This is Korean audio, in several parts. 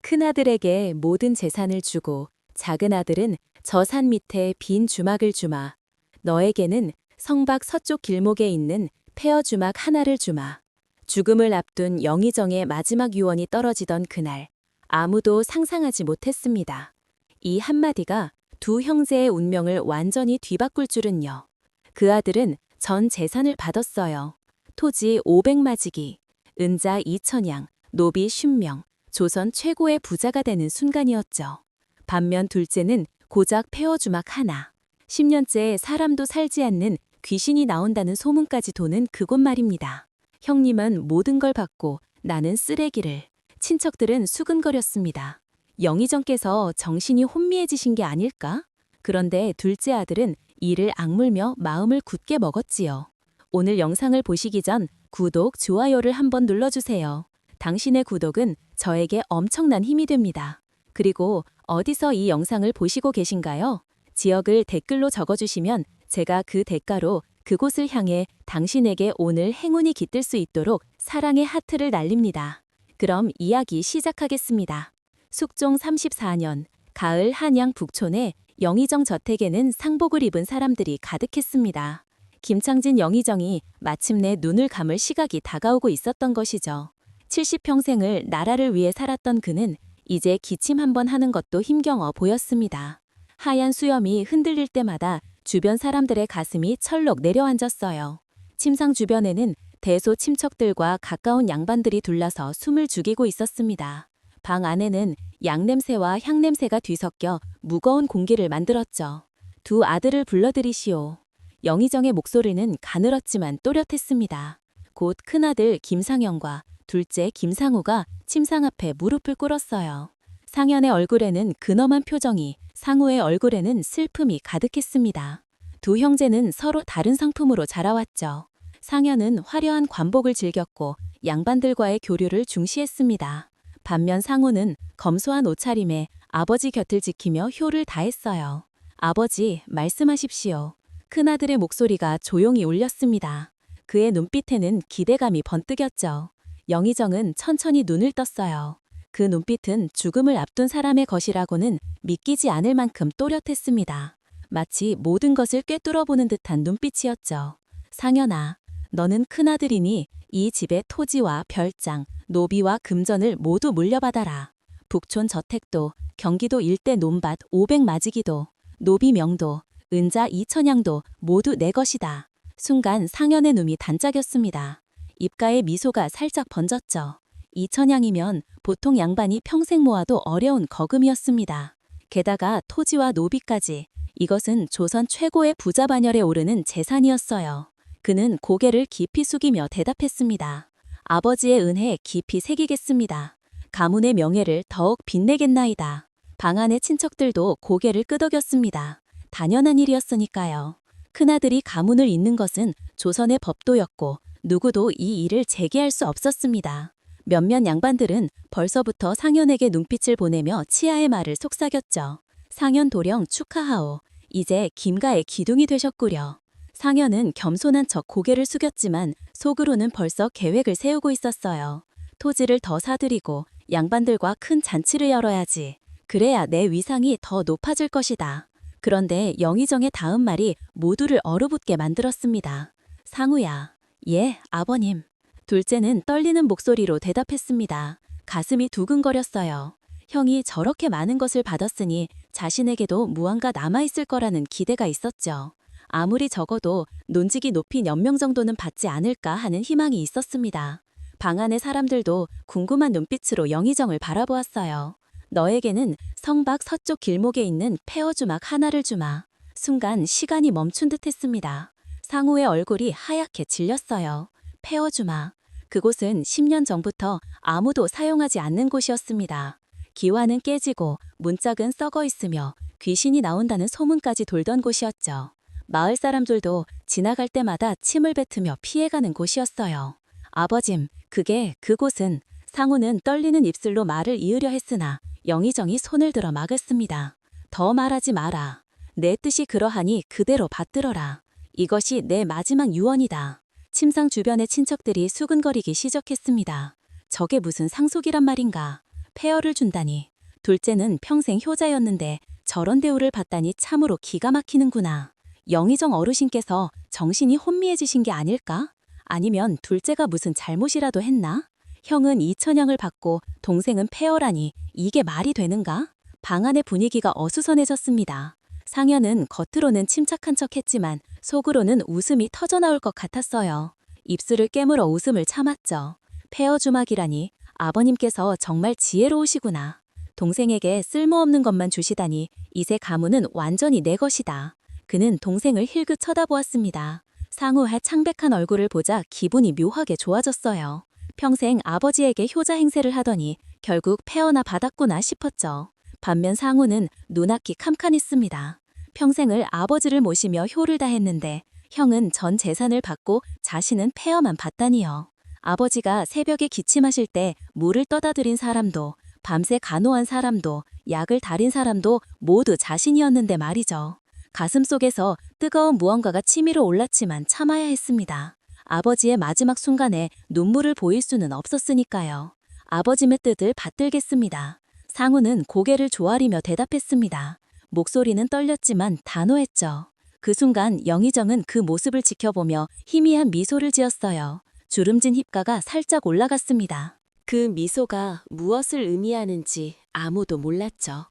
큰아들에게 모든 재산을 주고 작은 아들은 저 산 밑에 빈 주막을 주마. 너에게는 성박 서쪽 길목에 있는 폐허 주막 하나를 주마. 죽음을 앞둔 영의정의 마지막 유언이 떨어지던 그날, 아무도 상상하지 못했습니다. 이 한마디가 두 형제의 운명을 완전히 뒤바꿀 줄은요. 그 아들은 전 재산을 받았어요. 토지 500마지기, 은자 2,000양, 노비 50명, 조선 최고의 부자가 되는 순간이었죠. 반면 둘째는 고작 폐허 주막 하나. 10년째 사람도 살지 않는 귀신이 나온다는 소문까지 도는 그곳 말입니다. 형님은 모든 걸 받고 나는 쓰레기를. 친척들은 수근거렸습니다. 영의정께서 정신이 혼미해지신 게 아닐까? 그런데 둘째 아들은 이를 악물며 마음을 굳게 먹었지요. 오늘 영상을 보시기 전 구독, 좋아요를 한번 눌러주세요. 당신의 구독은 저에게 엄청난 힘이 됩니다. 그리고 어디서 이 영상을 보시고 계신가요? 지역을 댓글로 적어주시면 제가 그 대가로 그곳을 향해 당신에게 오늘 행운이 깃들 수 있도록 사랑의 하트를 날립니다. 그럼 이야기 시작하겠습니다. 숙종 34년, 가을 한양 북촌의 영의정 저택에는 상복을 입은 사람들이 가득했습니다. 김창진 영의정이 마침내 눈을 감을 시각이 다가오고 있었던 것이죠. 70평생을 나라를 위해 살았던 그는 이제 기침 한번 하는 것도 힘겨워 보였습니다. 하얀 수염이 흔들릴 때마다 주변 사람들의 가슴이 철렁 내려앉았어요. 침상 주변에는 대소 친척들과 가까운 양반들이 둘러서 숨을 죽이고 있었습니다. 방 안에는 양냄새와 향냄새가 뒤섞여 무거운 공기를 만들었죠. 두 아들을 불러들이시오. 영의정의 목소리는 가늘었지만 또렷했습니다. 곧 큰아들 김상영과 둘째 김상우가 침상 앞에 무릎을 꿇었어요. 상현의 얼굴에는 근엄한 표정이, 상우의 얼굴에는 슬픔이 가득했습니다. 두 형제는 서로 다른 상품으로 자라왔죠. 상현은 화려한 관복을 즐겼고 양반들과의 교류를 중시했습니다. 반면 상우는 검소한 옷차림에 아버지 곁을 지키며 효를 다했어요. 아버지, 말씀하십시오. 큰아들의 목소리가 조용히 울렸습니다. 그의 눈빛에는 기대감이 번뜩였죠. 영의정은 천천히 눈을 떴어요. 그 눈빛은 죽음을 앞둔 사람의 것이라고는 믿기지 않을 만큼 또렷했습니다. 마치 모든 것을 꿰뚫어보는 듯한 눈빛이었죠. 상현아, 너는 큰아들이니 이 집의 토지와 별장, 노비와 금전을 모두 물려받아라. 북촌 저택도, 경기도 일대 논밭 500마지기도, 노비 명도, 은자 2,000양도 모두 내 것이다. 순간 상현의 눈이 단짝였습니다. 입가에 미소가 살짝 번졌죠. 2,000양이면 보통 양반이 평생 모아도 어려운 거금이었습니다. 게다가 토지와 노비까지, 이것은 조선 최고의 부자 반열에 오르는 재산이었어요. 그는 고개를 깊이 숙이며 대답했습니다. 아버지의 은혜 깊이 새기겠습니다. 가문의 명예를 더욱 빛내겠나이다. 방 안의 친척들도 고개를 끄덕였습니다. 당연한 일이었으니까요. 큰아들이 가문을 잇는 것은 조선의 법도였고 누구도 이 일을 제기할 수 없었습니다. 몇몇 양반들은 벌써부터 상현에게 눈빛을 보내며 치하의 말을 속삭였죠. 상현 도령 축하하오. 이제 김가의 기둥이 되셨구려. 상현은 겸손한 척 고개를 숙였지만 속으로는 벌써 계획을 세우고 있었어요. 토지를 더 사들이고 양반들과 큰 잔치를 열어야지. 그래야 내 위상이 더 높아질 것이다. 그런데 영의정의 다음 말이 모두를 얼어붙게 만들었습니다. 상우야. 예, 아버님. 둘째는 떨리는 목소리로 대답했습니다. 가슴이 두근거렸어요. 형이 저렇게 많은 것을 받았으니 자신에게도 무언가 남아있을 거라는 기대가 있었죠. 아무리 적어도 논직이 높인 연명 정도는 받지 않을까 하는 희망이 있었습니다. 방 안의 사람들도 궁금한 눈빛으로 영의정을 바라보았어요. 너에게는 성박 서쪽 길목에 있는 폐허 주막 하나를 주마. 순간 시간이 멈춘 듯 했습니다. 상우의 얼굴이 하얗게 질렸어요. 폐허 주막. 그곳은 10년 전부터 아무도 사용하지 않는 곳이었습니다. 기와는 깨지고 문짝은 썩어 있으며 귀신이 나온다는 소문까지 돌던 곳이었죠. 마을 사람들도 지나갈 때마다 침을 뱉으며 피해가는 곳이었어요. 아버짐, 그곳은. 상우는 떨리는 입술로 말을 이으려 했으나 영의정이 손을 들어 막았습니다. 더 말하지 마라. 내 뜻이 그러하니 그대로 받들어라. 이것이 내 마지막 유언이다. 침상 주변의 친척들이 수근거리기 시작했습니다. 저게 무슨 상속이란 말인가. 폐허를 준다니. 둘째는 평생 효자였는데 저런 대우를 받다니 참으로 기가 막히는구나. 영의정 어르신께서 정신이 혼미해지신 게 아닐까? 아니면 둘째가 무슨 잘못이라도 했나? 형은 이천냥을 받고 동생은 폐허라니 이게 말이 되는가? 방 안의 분위기가 어수선해졌습니다. 상현은 겉으로는 침착한 척했지만 속으로는 웃음이 터져나올 것 같았어요. 입술을 깨물어 웃음을 참았죠. 폐허 주막이라니 아버님께서 정말 지혜로우시구나. 동생에게 쓸모없는 것만 주시다니 이제 가문은 완전히 내 것이다. 그는 동생을 힐끗 쳐다보았습니다. 상우의 창백한 얼굴을 보자 기분이 묘하게 좋아졌어요. 평생 아버지에게 효자 행세를 하더니 결국 폐허나 받았구나 싶었죠. 반면 상우는 눈앞이 캄캄했습니다. 평생을 아버지를 모시며 효를 다했는데 형은 전 재산을 받고 자신은 폐허만 받다니요. 아버지가 새벽에 기침하실 때 물을 떠다 드린 사람도 밤새 간호한 사람도 약을 다린 사람도 모두 자신이었는데 말이죠. 가슴속에서 뜨거운 무언가가 치밀어 올랐지만 참아야 했습니다. 아버지의 마지막 순간에 눈물을 보일 수는 없었으니까요. 아버님의 뜻을 받들겠습니다. 상우는 고개를 조아리며 대답했습니다. 목소리는 떨렸지만 단호했죠. 그 순간 영의정은 그 모습을 지켜보며 희미한 미소를 지었어요. 주름진 힙가가 살짝 올라갔습니다. 그 미소가 무엇을 의미하는지 아무도 몰랐죠.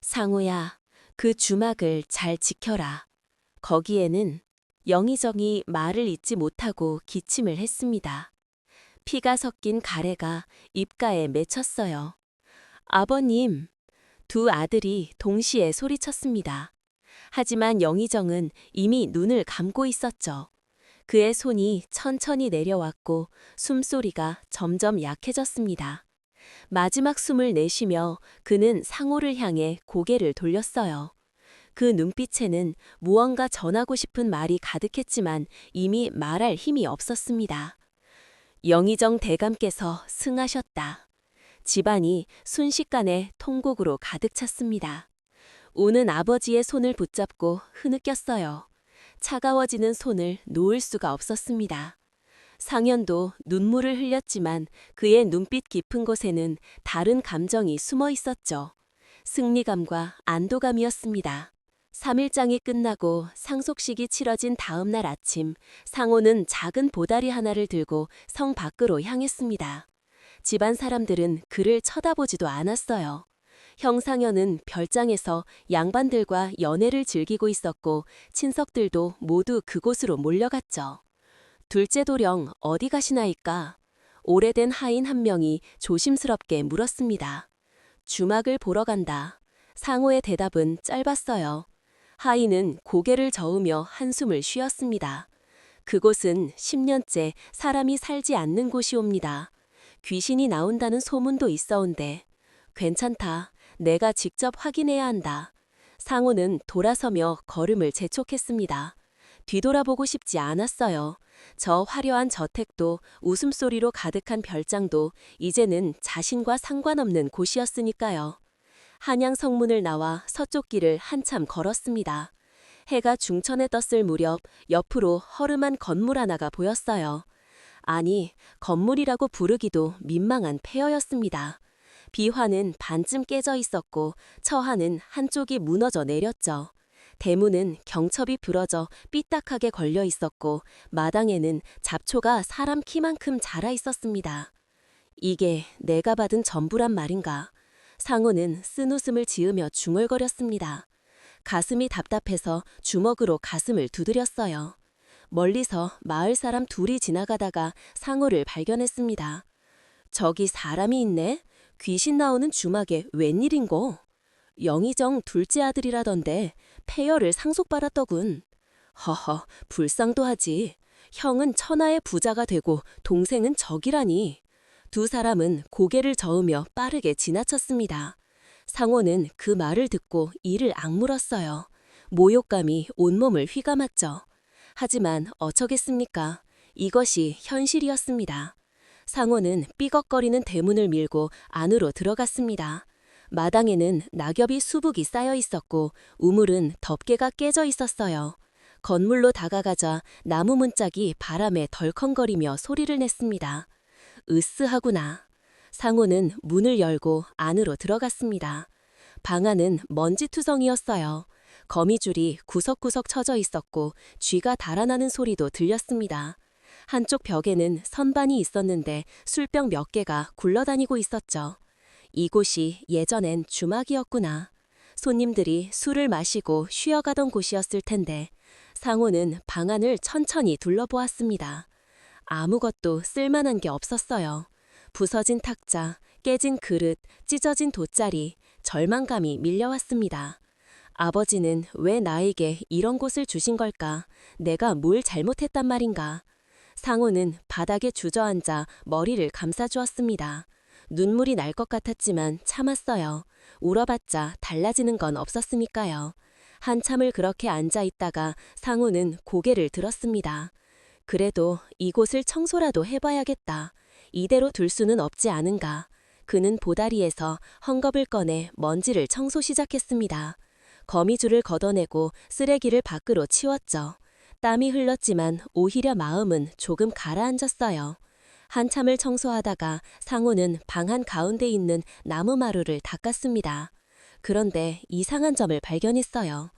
상우야, 그 주막을 잘 지켜라. 거기에는 영의정이 말을 잇지 못하고 기침을 했습니다. 피가 섞인 가래가 입가에 맺혔어요. 아버님, 두 아들이 동시에 소리쳤습니다. 하지만 영의정은 이미 눈을 감고 있었죠. 그의 손이 천천히 내려왔고 숨소리가 점점 약해졌습니다. 마지막 숨을 내쉬며 그는 상호를 향해 고개를 돌렸어요. 그 눈빛에는 무언가 전하고 싶은 말이 가득했지만 이미 말할 힘이 없었습니다. 영의정 대감께서 승하셨다. 집안이 순식간에 통곡으로 가득 찼습니다. 우는 아버지의 손을 붙잡고 흐느꼈어요. 차가워지는 손을 놓을 수가 없었습니다. 상현도 눈물을 흘렸지만 그의 눈빛 깊은 곳에는 다른 감정이 숨어 있었죠. 승리감과 안도감이었습니다. 3일장이 끝나고 상속식이 치러진 다음 날 아침, 상호는 작은 보다리 하나를 들고 성 밖으로 향했습니다. 집안 사람들은 그를 쳐다보지도 않았어요. 형 상현은 별장에서 양반들과 연애를 즐기고 있었고 친척들도 모두 그곳으로 몰려갔죠. 둘째 도령 어디 가시나이까? 오래된 하인 한 명이 조심스럽게 물었습니다. 주막을 보러 간다. 상호의 대답은 짧았어요. 하인은 고개를 저으며 한숨을 쉬었습니다. 그곳은 10년째 사람이 살지 않는 곳이옵니다. 귀신이 나온다는 소문도 있어온데. 괜찮다. 내가 직접 확인해야 한다. 상호는 돌아서며 걸음을 재촉했습니다. 뒤돌아보고 싶지 않았어요. 저 화려한 저택도 웃음소리로 가득한 별장도 이제는 자신과 상관없는 곳이었으니까요. 한양 성문을 나와 서쪽 길을 한참 걸었습니다. 해가 중천에 떴을 무렵 옆으로 허름한 건물 하나가 보였어요. 아니, 건물이라고 부르기도 민망한 폐허였습니다. 비화는 반쯤 깨져 있었고 처하는 한쪽이 무너져 내렸죠. 대문은 경첩이 부러져 삐딱하게 걸려 있었고 마당에는 잡초가 사람 키만큼 자라 있었습니다. 이게 내가 받은 전부란 말인가? 상호는 쓴웃음을 지으며 중얼거렸습니다. 가슴이 답답해서 주먹으로 가슴을 두드렸어요. 멀리서 마을 사람 둘이 지나가다가 상호를 발견했습니다. 저기 사람이 있네? 귀신 나오는 주막에 웬일인고? 영의정 둘째 아들이라던데 폐허를 상속받았더군. 허허, 불쌍도 하지. 형은 천하의 부자가 되고 동생은 적이라니. 두 사람은 고개를 저으며 빠르게 지나쳤습니다. 상호는 그 말을 듣고 이를 악물었어요. 모욕감이 온몸을 휘감았죠. 하지만 어쩌겠습니까? 이것이 현실이었습니다. 상호는 삐걱거리는 대문을 밀고 안으로 들어갔습니다. 마당에는 낙엽이 수북이 쌓여 있었고 우물은 덮개가 깨져 있었어요. 건물로 다가가자 나무 문짝이 바람에 덜컹거리며 소리를 냈습니다. 으스하구나. 상호는 문을 열고 안으로 들어갔습니다. 방 안은 먼지투성이었어요. 거미줄이 구석구석 쳐져 있었고 쥐가 달아나는 소리도 들렸습니다. 한쪽 벽에는 선반이 있었는데 술병 몇 개가 굴러다니고 있었죠. 이곳이 예전엔 주막이었구나. 손님들이 술을 마시고 쉬어가던 곳이었을 텐데 상호는 방 안을 천천히 둘러보았습니다. 아무것도 쓸만한 게 없었어요. 부서진 탁자, 깨진 그릇, 찢어진 돗자리, 절망감이 밀려왔습니다. 아버지는 왜 나에게 이런 곳을 주신 걸까? 내가 뭘 잘못했단 말인가? 상호는 바닥에 주저앉아 머리를 감싸주었습니다. 눈물이 날 것 같았지만 참았어요. 울어봤자 달라지는 건 없었으니까요. 한참을 그렇게 앉아 있다가 상호는 고개를 들었습니다. 그래도 이곳을 청소라도 해봐야겠다. 이대로 둘 수는 없지 않은가. 그는 보다리에서 헝겊을 꺼내 먼지를 청소 시작했습니다. 거미줄을 걷어내고 쓰레기를 밖으로 치웠죠. 땀이 흘렀지만 오히려 마음은 조금 가라앉았어요. 한참을 청소하다가 상호는 방 한가운데 있는 나무 마루를 닦았습니다. 그런데 이상한 점을 발견했어요.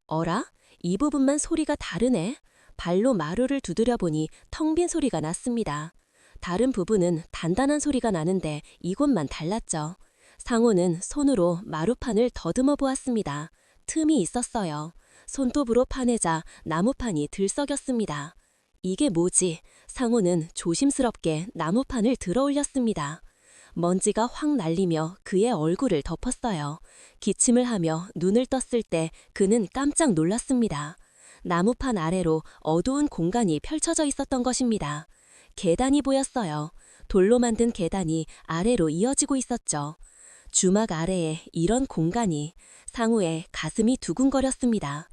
어라? 이 부분만 소리가 다르네? 발로 마루를 두드려 보니 텅 빈 소리가 났습니다. 다른 부분은 단단한 소리가 나는데 이곳만 달랐죠. 상호는 손으로 마루판을 더듬어 보았습니다. 틈이 있었어요. 손톱으로 파내자 나무판이 들썩였습니다. 이게 뭐지? 상호는 조심스럽게 나무판을 들어 올렸습니다. 먼지가 확 날리며 그의 얼굴을 덮었어요. 기침을 하며 눈을 떴을 때 그는 깜짝 놀랐습니다. 나무판 아래로 어두운 공간이 펼쳐져 있었던 것입니다. 계단이 보였어요. 돌로 만든 계단이 아래로 이어지고 있었죠. 주막 아래에 이런 공간이. 상우의 가슴이 두근거렸습니다.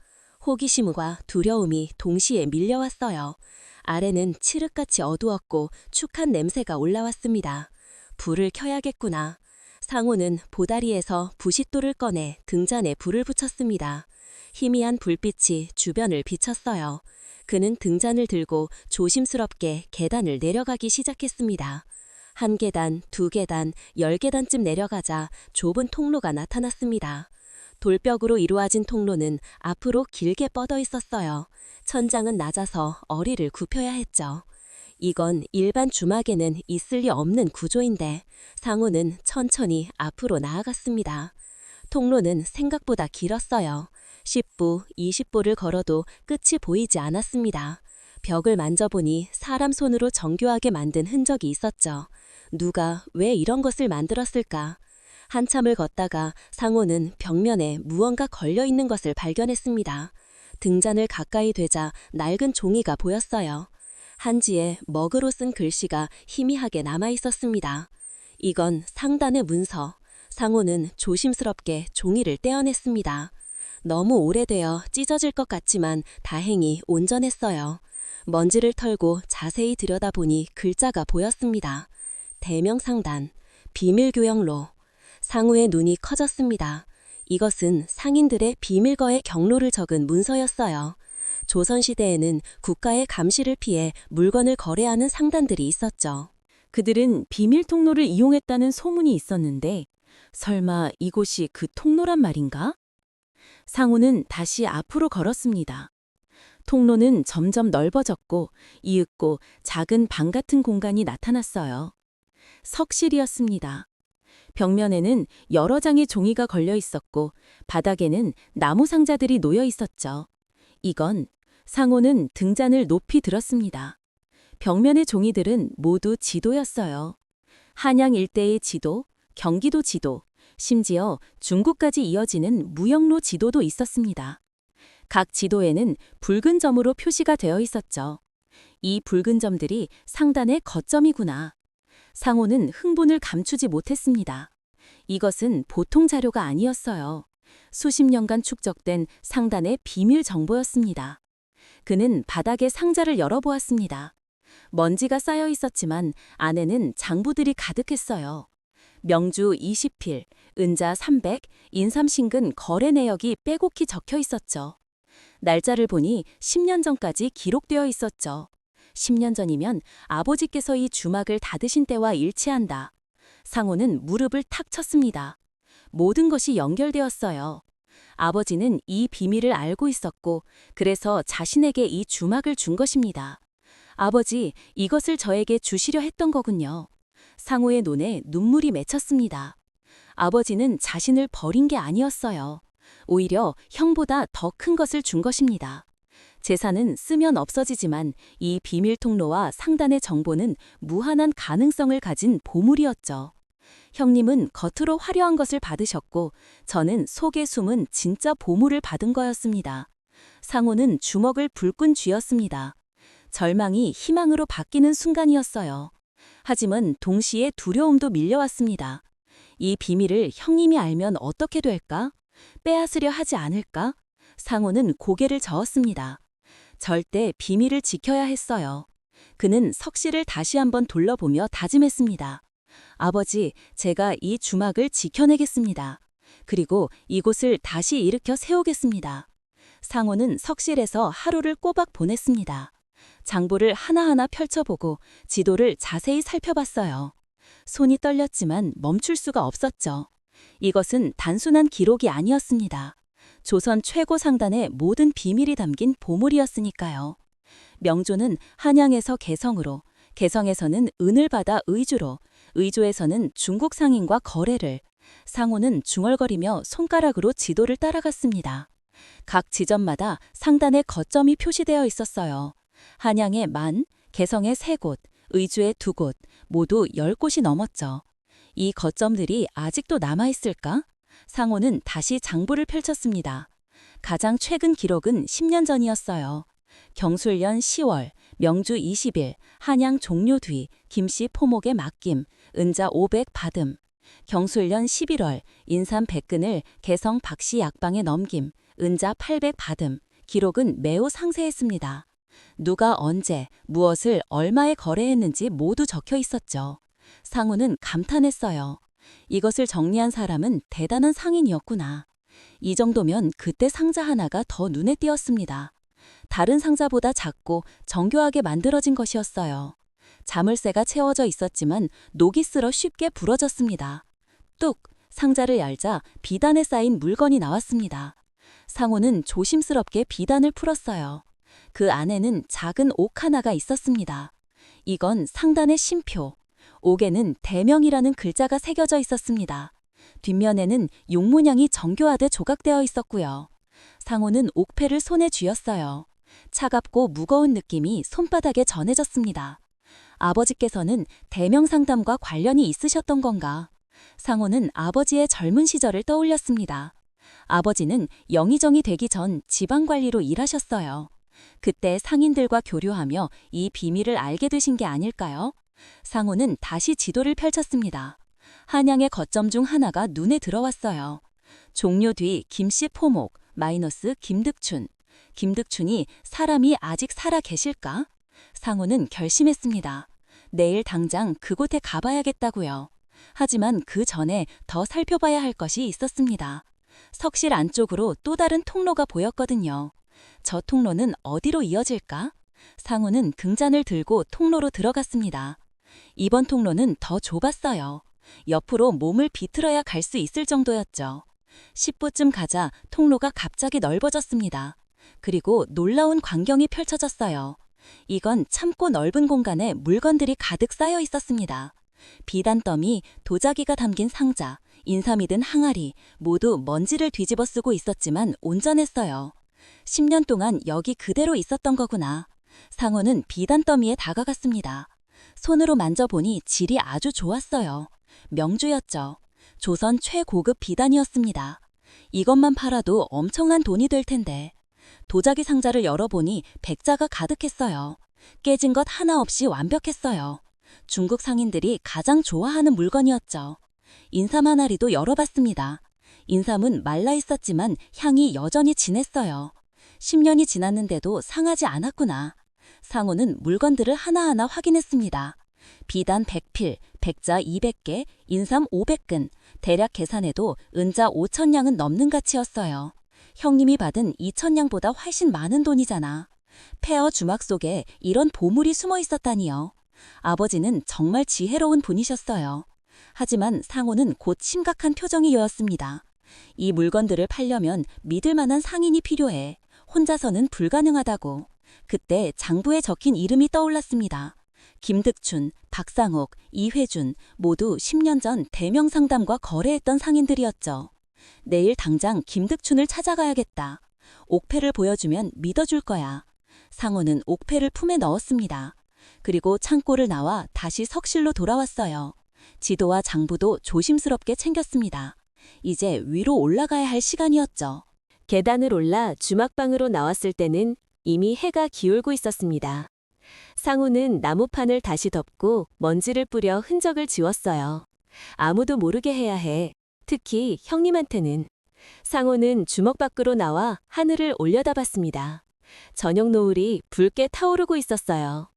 호기심과 두려움이 동시에 밀려왔어요. 아래는 칠흑같이 어두웠고 축한 냄새가 올라왔습니다. 불을 켜야겠구나. 상우는 보다리에서 부싯돌을 꺼내 등잔에 불을 붙였습니다. 희미한 불빛이 주변을 비쳤어요. 그는 등잔을 들고 조심스럽게 계단을 내려가기 시작했습니다. 한 계단, 두 계단, 10계단쯤 내려가자 좁은 통로가 나타났습니다. 돌벽으로 이루어진 통로는 앞으로 길게 뻗어 있었어요. 천장은 낮아서 어리를 굽혀야 했죠. 이건 일반 주막에는 있을 리 없는 구조인데 상우는 천천히 앞으로 나아갔습니다. 통로는 생각보다 길었어요. 10부, 20부를 걸어도 끝이 보이지 않았습니다. 벽을 만져보니 사람 손으로 정교하게 만든 흔적이 있었죠. 누가 왜 이런 것을 만들었을까? 한참을 걷다가 상호는 벽면에 무언가 걸려있는 것을 발견했습니다. 등잔을 가까이 되자 낡은 종이가 보였어요. 한지에 먹으로 쓴 글씨가 희미하게 남아있었습니다. 이건 상단의 문서. 상호는 조심스럽게 종이를 떼어냈습니다. 너무 오래되어 찢어질 것 같지만 다행히 온전했어요. 먼지를 털고 자세히 들여다보니 글자가 보였습니다. 대명상단, 비밀교역로. 상우의 눈이 커졌습니다. 이것은 상인들의 비밀거래 경로를 적은 문서였어요. 조선시대에는 국가의 감시를 피해 물건을 거래하는 상단들이 있었죠. 그들은 비밀 통로를 이용했다는 소문이 있었는데 설마 이곳이 그 통로란 말인가? 상우는 다시 앞으로 걸었습니다. 통로는 점점 넓어졌고 이윽고 작은 방 같은 공간이 나타났어요. 석실이었습니다. 벽면에는 여러 장의 종이가 걸려 있었고 바닥에는 나무 상자들이 놓여 있었죠. 이건 상호는 등잔을 높이 들었습니다. 벽면의 종이들은 모두 지도였어요. 한양 일대의 지도, 경기도 지도, 심지어 중국까지 이어지는 무역로 지도도 있었습니다. 각 지도에는 붉은 점으로 표시가 되어 있었죠. 이 붉은 점들이 상단의 거점이구나. 상호는 흥분을 감추지 못했습니다. 이것은 보통 자료가 아니었어요. 수십 년간 축적된 상단의 비밀 정보였습니다. 그는 바닥에 상자를 열어보았습니다. 먼지가 쌓여 있었지만 안에는 장부들이 가득했어요. 명주 20필, 은자 300, 인삼신근 거래 내역이 빼곡히 적혀 있었죠. 날짜를 보니 10년 전까지 기록되어 있었죠. 10년 전이면 아버지께서 이 주막을 닫으신 때와 일치한다. 상호는 무릎을 탁 쳤습니다. 모든 것이 연결되었어요. 아버지는 이 비밀을 알고 있었고, 그래서 자신에게 이 주막을 준 것입니다. 아버지, 이것을 저에게 주시려 했던 거군요. 상호의 눈에 눈물이 맺혔습니다. 아버지는 자신을 버린 게 아니었어요. 오히려 형보다 더 큰 것을 준 것입니다. 재산은 쓰면 없어지지만 이 비밀 통로와 상단의 정보는 무한한 가능성을 가진 보물이었죠. 형님은 겉으로 화려한 것을 받으셨고 저는 속에 숨은 진짜 보물을 받은 거였습니다. 상호는 주먹을 불끈 쥐었습니다. 절망이 희망으로 바뀌는 순간이었어요. 하지만 동시에 두려움도 밀려왔습니다. 이 비밀을 형님이 알면 어떻게 될까? 빼앗으려 하지 않을까? 상호는 고개를 저었습니다. 절대 비밀을 지켜야 했어요. 그는 석실을 다시 한번 둘러보며 다짐했습니다. 아버지, 제가 이 주막을 지켜내겠습니다. 그리고 이곳을 다시 일으켜 세우겠습니다. 상호는 석실에서 하루를 꼬박 보냈습니다. 장부를 하나하나 펼쳐보고 지도를 자세히 살펴봤어요. 손이 떨렸지만 멈출 수가 없었죠. 이것은 단순한 기록이 아니었습니다. 조선 최고 상단의 모든 비밀이 담긴 보물이었으니까요. 명조는 한양에서 개성으로, 개성에서는 은을 받아 의주로, 의조에서는 중국 상인과 거래를, 상호는 중얼거리며 손가락으로 지도를 따라갔습니다. 각 지점마다 상단에 거점이 표시되어 있었어요. 한양에 만, 개성에 3곳, 의주에 2곳, 모두 10곳이 넘었죠. 이 거점들이 아직도 남아있을까? 상호는 다시 장부를 펼쳤습니다. 가장 최근 기록은 10년 전이었어요. 경술년 10월, 명주 20일, 한양 종료 뒤, 김씨 포목에 맡김, 은자 500 받음. 경술년 11월, 인삼 100근을 개성 박씨 약방에 넘김, 은자 800 받음. 기록은 매우 상세했습니다. 누가 언제, 무엇을 얼마에 거래했는지 모두 적혀 있었죠. 상우는 감탄했어요. 이것을 정리한 사람은 대단한 상인이었구나. 이 정도면 그때 상자 하나가 더 눈에 띄었습니다. 다른 상자보다 작고 정교하게 만들어진 것이었어요. 자물쇠가 채워져 있었지만 녹이 쓸어 쉽게 부러졌습니다. 뚝! 상자를 열자 비단에 쌓인 물건이 나왔습니다. 상호는 조심스럽게 비단을 풀었어요. 그 안에는 작은 옥 하나가 있었습니다. 이건 상단의 심표. 옥에는 대명이라는 글자가 새겨져 있었습니다. 뒷면에는 용문양이 정교하게 조각되어 있었고요. 상호는 옥패를 손에 쥐었어요. 차갑고 무거운 느낌이 손바닥에 전해졌습니다. 아버지께서는 대명상담과 관련이 있으셨던 건가? 상호는 아버지의 젊은 시절을 떠올렸습니다. 아버지는 영의정이 되기 전 지방관리로 일하셨어요. 그때 상인들과 교류하며 이 비밀을 알게 되신 게 아닐까요? 상호는 다시 지도를 펼쳤습니다. 한양의 거점 중 하나가 눈에 들어왔어요. 종료 뒤 김씨 포목, 마이너스 김득춘. 김득춘이 사람이 아직 살아 계실까? 상호는 결심했습니다. 내일 당장 그곳에 가봐야겠다고요. 하지만 그 전에 더 살펴봐야 할 것이 있었습니다. 석실 안쪽으로 또 다른 통로가 보였거든요. 저 통로는 어디로 이어질까? 상우는 등잔을 들고 통로로 들어갔습니다. 이번 통로는 더 좁았어요. 옆으로 몸을 비틀어야 갈 수 있을 정도였죠. 10분쯤 가자 통로가 갑자기 넓어졌습니다. 그리고 놀라운 광경이 펼쳐졌어요. 이건 참고 넓은 공간에 물건들이 가득 쌓여 있었습니다. 비단더미, 도자기가 담긴 상자, 인삼이 든 항아리 모두 먼지를 뒤집어 쓰고 있었지만 온전했어요. 10년 동안 여기 그대로 있었던 거구나. 상호는 비단더미에 다가갔습니다. 손으로 만져보니 질이 아주 좋았어요. 명주였죠. 조선 최고급 비단이었습니다. 이것만 팔아도 엄청난 돈이 될 텐데. 도자기 상자를 열어보니 백자가 가득했어요. 깨진 것 하나 없이 완벽했어요. 중국 상인들이 가장 좋아하는 물건이었죠. 인삼 항아리도 열어봤습니다. 인삼은 말라 있었지만 향이 여전히 진했어요. 10년이 지났는데도 상하지 않았구나. 상호는 물건들을 하나하나 확인했습니다. 비단 100필, 백자 200개, 인삼 500근, 대략 계산해도 은자 5,000냥은 넘는 가치였어요. 형님이 받은 2,000냥보다 훨씬 많은 돈이잖아. 폐허 주막 속에 이런 보물이 숨어 있었다니요. 아버지는 정말 지혜로운 분이셨어요. 하지만 상호는 곧 심각한 표정이었습니다. 이 물건들을 팔려면 믿을 만한 상인이 필요해. 혼자서는 불가능하다고. 그때 장부에 적힌 이름이 떠올랐습니다. 김득춘, 박상옥, 이회준 모두 10년 전 대명 상담과 거래했던 상인들이었죠. 내일 당장 김득춘을 찾아가야겠다. 옥패를 보여주면 믿어줄 거야. 상호는 옥패를 품에 넣었습니다. 그리고 창고를 나와 다시 석실로 돌아왔어요. 지도와 장부도 조심스럽게 챙겼습니다. 이제 위로 올라가야 할 시간이었죠. 계단을 올라 주막방으로 나왔을 때는 이미 해가 기울고 있었습니다. 상우는 나무판을 다시 덮고 먼지를 뿌려 흔적을 지웠어요. 아무도 모르게 해야 해. 특히 형님한테는. 상우는 주먹 밖으로 나와 하늘을 올려다봤습니다. 저녁 노을이 붉게 타오르고 있었어요.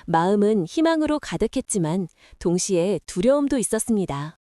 마음은 희망으로 가득했지만 동시에 두려움도 있었습니다.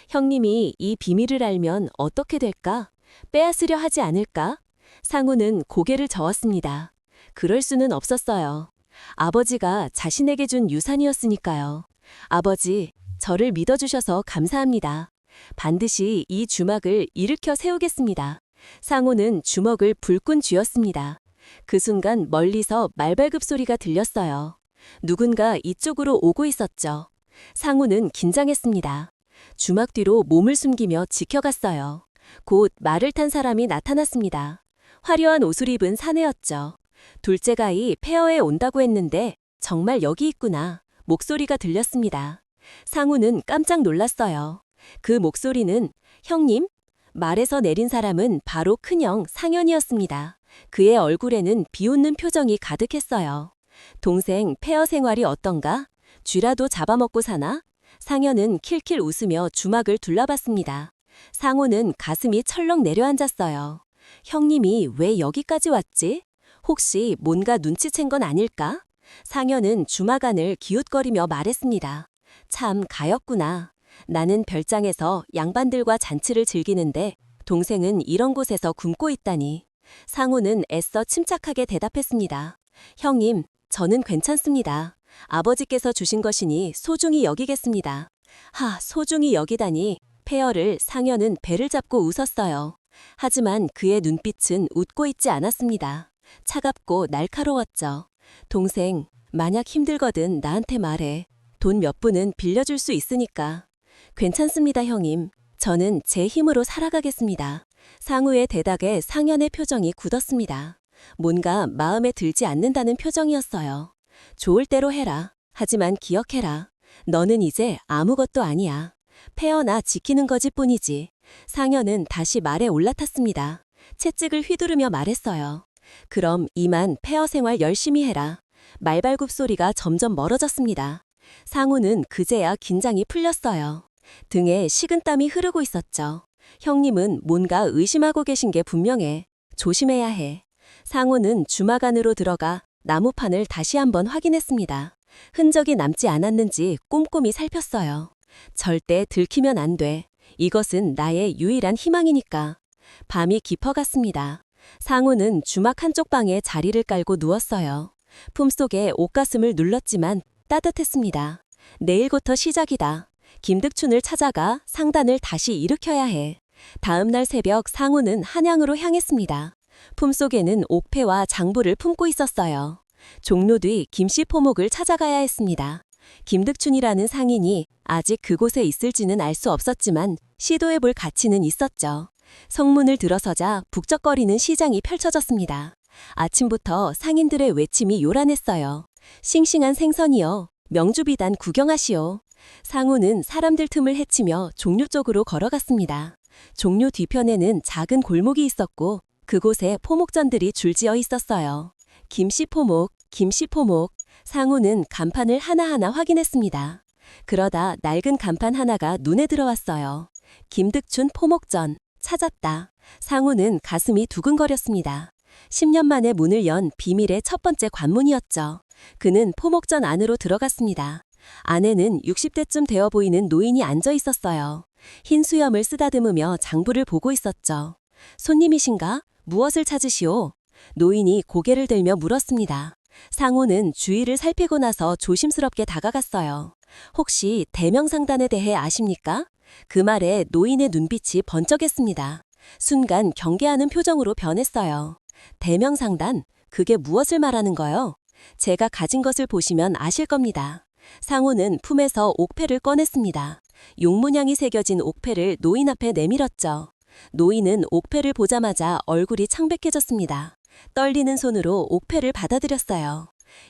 형님이 이 비밀을 알면 어떻게 될까? 빼앗으려 하지 않을까? 상우는 고개를 저었습니다. 그럴 수는 없었어요. 아버지가 자신에게 준 유산이었으니까요. 아버지, 저를 믿어주셔서 감사합니다. 반드시 이 주막을 일으켜 세우겠습니다. 상우는 주먹을 불끈 쥐었습니다. 그 순간 멀리서 말발굽 소리가 들렸어요. 누군가 이쪽으로 오고 있었죠. 상우는 긴장했습니다. 주막 뒤로 몸을 숨기며 지켜갔어요. 곧 말을 탄 사람이 나타났습니다. 화려한 옷을 입은 사내였죠. 둘째가이 폐허에 온다고 했는데 정말 여기 있구나. 목소리가 들렸습니다. 상우는 깜짝 놀랐어요. 그 목소리는 형님? 말에서 내린 사람은 바로 큰형 상현이었습니다. 그의 얼굴에는 비웃는 표정이 가득했어요. 동생 폐허 생활이 어떤가? 쥐라도 잡아먹고 사나? 상현은 킬킬 웃으며 주막을 둘러봤습니다. 상우는 가슴이 철렁 내려앉았어요. 형님이 왜 여기까지 왔지? 혹시 뭔가 눈치챈 건 아닐까? 상현은 주막 안을 기웃거리며 말했습니다. 참 가엾구나. 나는 별장에서 양반들과 잔치를 즐기는데 동생은 이런 곳에서 굶고 있다니. 상우는 애써 침착하게 대답했습니다. 형님, 저는 괜찮습니다. 아버지께서 주신 것이니 소중히 여기겠습니다. 하, 소중히 여기다니. 폐허를 상현은 배를 잡고 웃었어요. 하지만 그의 눈빛은 웃고 있지 않았습니다. 차갑고 날카로웠죠. 동생, 만약 힘들거든 나한테 말해. 돈 몇 푼은 빌려줄 수 있으니까. 괜찮습니다, 형님. 저는 제 힘으로 살아가겠습니다. 상우의 대답에 상현의 표정이 굳었습니다. 뭔가 마음에 들지 않는다는 표정이었어요. 좋을 대로 해라. 하지만 기억해라. 너는 이제 아무것도 아니야. 폐허나 지키는 거지 뿐이지. 상현은 다시 말에 올라탔습니다. 채찍을 휘두르며 말했어요. 그럼 이만 폐허 생활 열심히 해라. 말발굽 소리가 점점 멀어졌습니다. 상우는 그제야 긴장이 풀렸어요. 등에 식은땀이 흐르고 있었죠. 형님은 뭔가 의심하고 계신 게 분명해. 조심해야 해. 상우는 주막 안으로 들어가 나무판을 다시 한번 확인했습니다. 흔적이 남지 않았는지 꼼꼼히 살폈어요. 절대 들키면 안 돼. 이것은 나의 유일한 희망이니까. 밤이 깊어갔습니다. 상우는 주막 한쪽 방에 자리를 깔고 누웠어요. 품속에 옷가슴을 눌렀지만 따뜻했습니다. 내일부터 시작이다. 김득춘을 찾아가 상단을 다시 일으켜야 해. 다음 날 새벽 상우는 한양으로 향했습니다. 품속에는 옥패와 장부를 품고 있었어요. 종로 뒤 김씨포목을 찾아가야 했습니다. 김득춘이라는 상인이 아직 그곳에 있을지는 알 수 없었지만 시도해볼 가치는 있었죠. 성문을 들어서자 북적거리는 시장이 펼쳐졌습니다. 아침부터 상인들의 외침이 요란했어요. 싱싱한 생선이여, 명주비단 구경하시오. 상우는 사람들 틈을 헤치며 종묘 쪽으로 걸어갔습니다. 종묘 뒤편에는 작은 골목이 있었고 그곳에 포목전들이 줄지어 있었어요. 김씨포목, 김씨포목. 상우는 간판을 하나하나 확인했습니다. 그러다 낡은 간판 하나가 눈에 들어왔어요. 김득춘 포목전. 찾았다. 상우는 가슴이 두근거렸습니다. 10년 만에 문을 연 비밀의 첫 번째 관문이었죠. 그는 포목전 안으로 들어갔습니다. 안에는 60대쯤 되어 보이는 노인이 앉아 있었어요. 흰 수염을 쓰다듬으며 장부를 보고 있었죠. 손님이신가? 무엇을 찾으시오? 노인이 고개를 들며 물었습니다. 상우는 주위를 살피고 나서 조심스럽게 다가갔어요. 혹시 대명상단에 대해 아십니까? 그 말에 노인의 눈빛이 번쩍했습니다. 순간 경계하는 표정으로 변했어요. 대명상단? 그게 무엇을 말하는 거요? 제가 가진 것을 보시면 아실 겁니다. 상우는 품에서 옥패를 꺼냈습니다. 용문양이 새겨진 옥패를 노인 앞에 내밀었죠. 노인은 옥패를 보자마자 얼굴이 창백해졌습니다. 떨리는 손으로 옥패를 받아들였어요.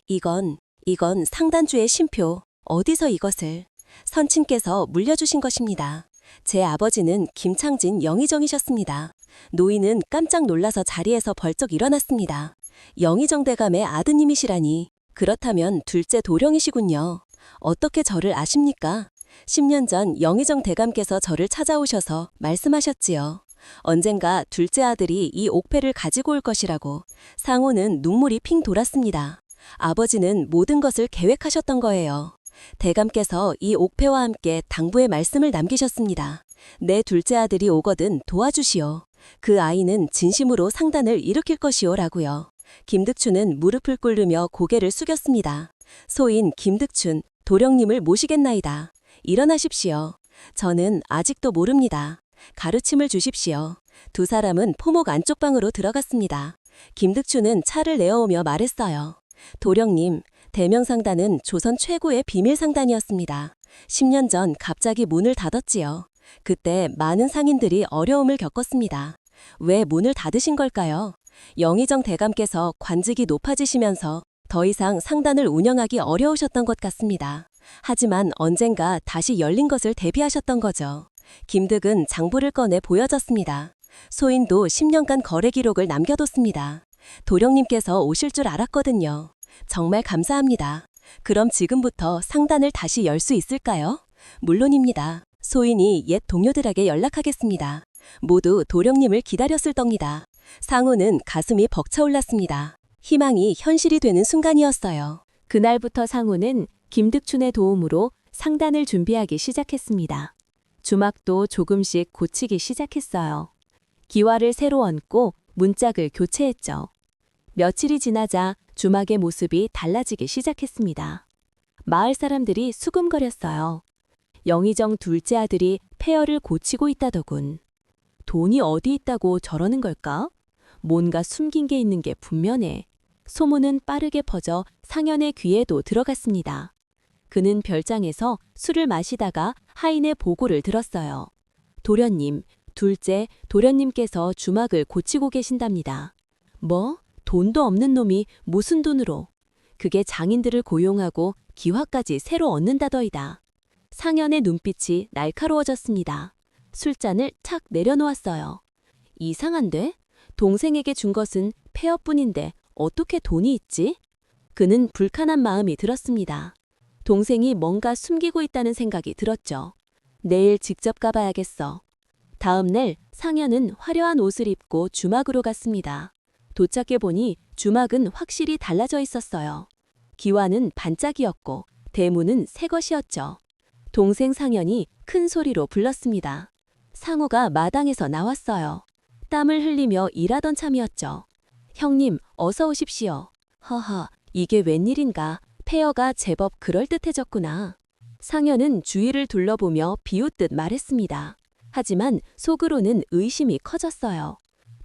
이건 상단주의 신표. 어디서 이것을? 선친께서 물려주신 것입니다. 제 아버지는 김창진 영의정이셨습니다. 노인은 깜짝 놀라서 자리에서 벌쩍 일어났습니다. 영의정 대감의 아드님이시라니. 그렇다면 둘째 도령이시군요. 어떻게 저를 아십니까? 10년 전 영의정 대감께서 저를 찾아오셔서 말씀하셨지요. 언젠가 둘째 아들이 이 옥패를 가지고 올 것이라고. 상우는 눈물이 핑 돌았습니다. 아버지는 모든 것을 계획하셨던 거예요. 대감께서 이 옥패와 함께 당부의 말씀을 남기셨습니다. 내 둘째 아들이 오거든 도와주시오. 그 아이는 진심으로 상단을 일으킬 것이오라고요. 김득춘은 무릎을 꿇으며 고개를 숙였습니다. 소인 김득춘, 도령님을 모시겠나이다. 일어나십시오. 저는 아직도 모릅니다. 가르침을 주십시오. 두 사람은 포목 안쪽 방으로 들어갔습니다. 김득춘은 차를 내어오며 말했어요. 도령님, 대명상단은 조선 최고의 비밀상단이었습니다. 10년 전 갑자기 문을 닫았지요. 그때 많은 상인들이 어려움을 겪었습니다. 왜 문을 닫으신 걸까요? 영의정 대감께서 관직이 높아지시면서 더 이상 상단을 운영하기 어려우셨던 것 같습니다. 하지만 언젠가 다시 열린 것을 대비하셨던 거죠. 김득은 장부를 꺼내 보여줬습니다. 소인도 10년간 거래 기록을 남겨뒀습니다. 도령님께서 오실 줄 알았거든요. 정말 감사합니다. 그럼 지금부터 상단을 다시 열 수 있을까요? 물론입니다. 소인이 옛 동료들에게 연락하겠습니다. 모두 도령님을 기다렸을 겁니다. 상우는 가슴이 벅차올랐습니다. 희망이 현실이 되는 순간이었어요. 그날부터 상우는 김득춘의 도움으로 상단을 준비하기 시작했습니다. 주막도 조금씩 고치기 시작했어요. 기와를 새로 얹고 문짝을 교체했죠. 며칠이 지나자 주막의 모습이 달라지기 시작했습니다. 마을 사람들이 수금거렸어요. 영의정 둘째 아들이 폐허를 고치고 있다더군. 돈이 어디 있다고 저러는 걸까? 뭔가 숨긴 게 있는 게 분명해. 소문은 빠르게 퍼져 상현의 귀에도 들어갔습니다. 그는 별장에서 술을 마시다가 하인의 보고를 들었어요. 도련님, 둘째 도련님께서 주막을 고치고 계신답니다. 뭐? 돈도 없는 놈이 무슨 돈으로? 그게 장인들을 고용하고 기화까지 새로 얻는다더이다. 상현의 눈빛이 날카로워졌습니다. 술잔을 착 내려놓았어요. 이상한데? 동생에게 준 것은 폐허뿐인데 어떻게 돈이 있지? 그는 불칸한 마음이 들었습니다. 동생이 뭔가 숨기고 있다는 생각이 들었죠. 내일 직접 가봐야겠어. 다음 날 상현은 화려한 옷을 입고 주막으로 갔습니다. 도착해보니 주막은 확실히 달라져 있었어요. 기와는 반짝이었고 대문은 새 것이었죠. 동생 상현이 큰 소리로 불렀습니다. 상우가 마당에서 나왔어요. 땀을 흘리며 일하던 참이었죠. 형님, 어서 오십시오. 허허, 이게 웬일인가. 폐허가 제법 그럴듯해졌구나. 상현은 주위를 둘러보며 비웃듯 말했습니다. 하지만 속으로는 의심이 커졌어요.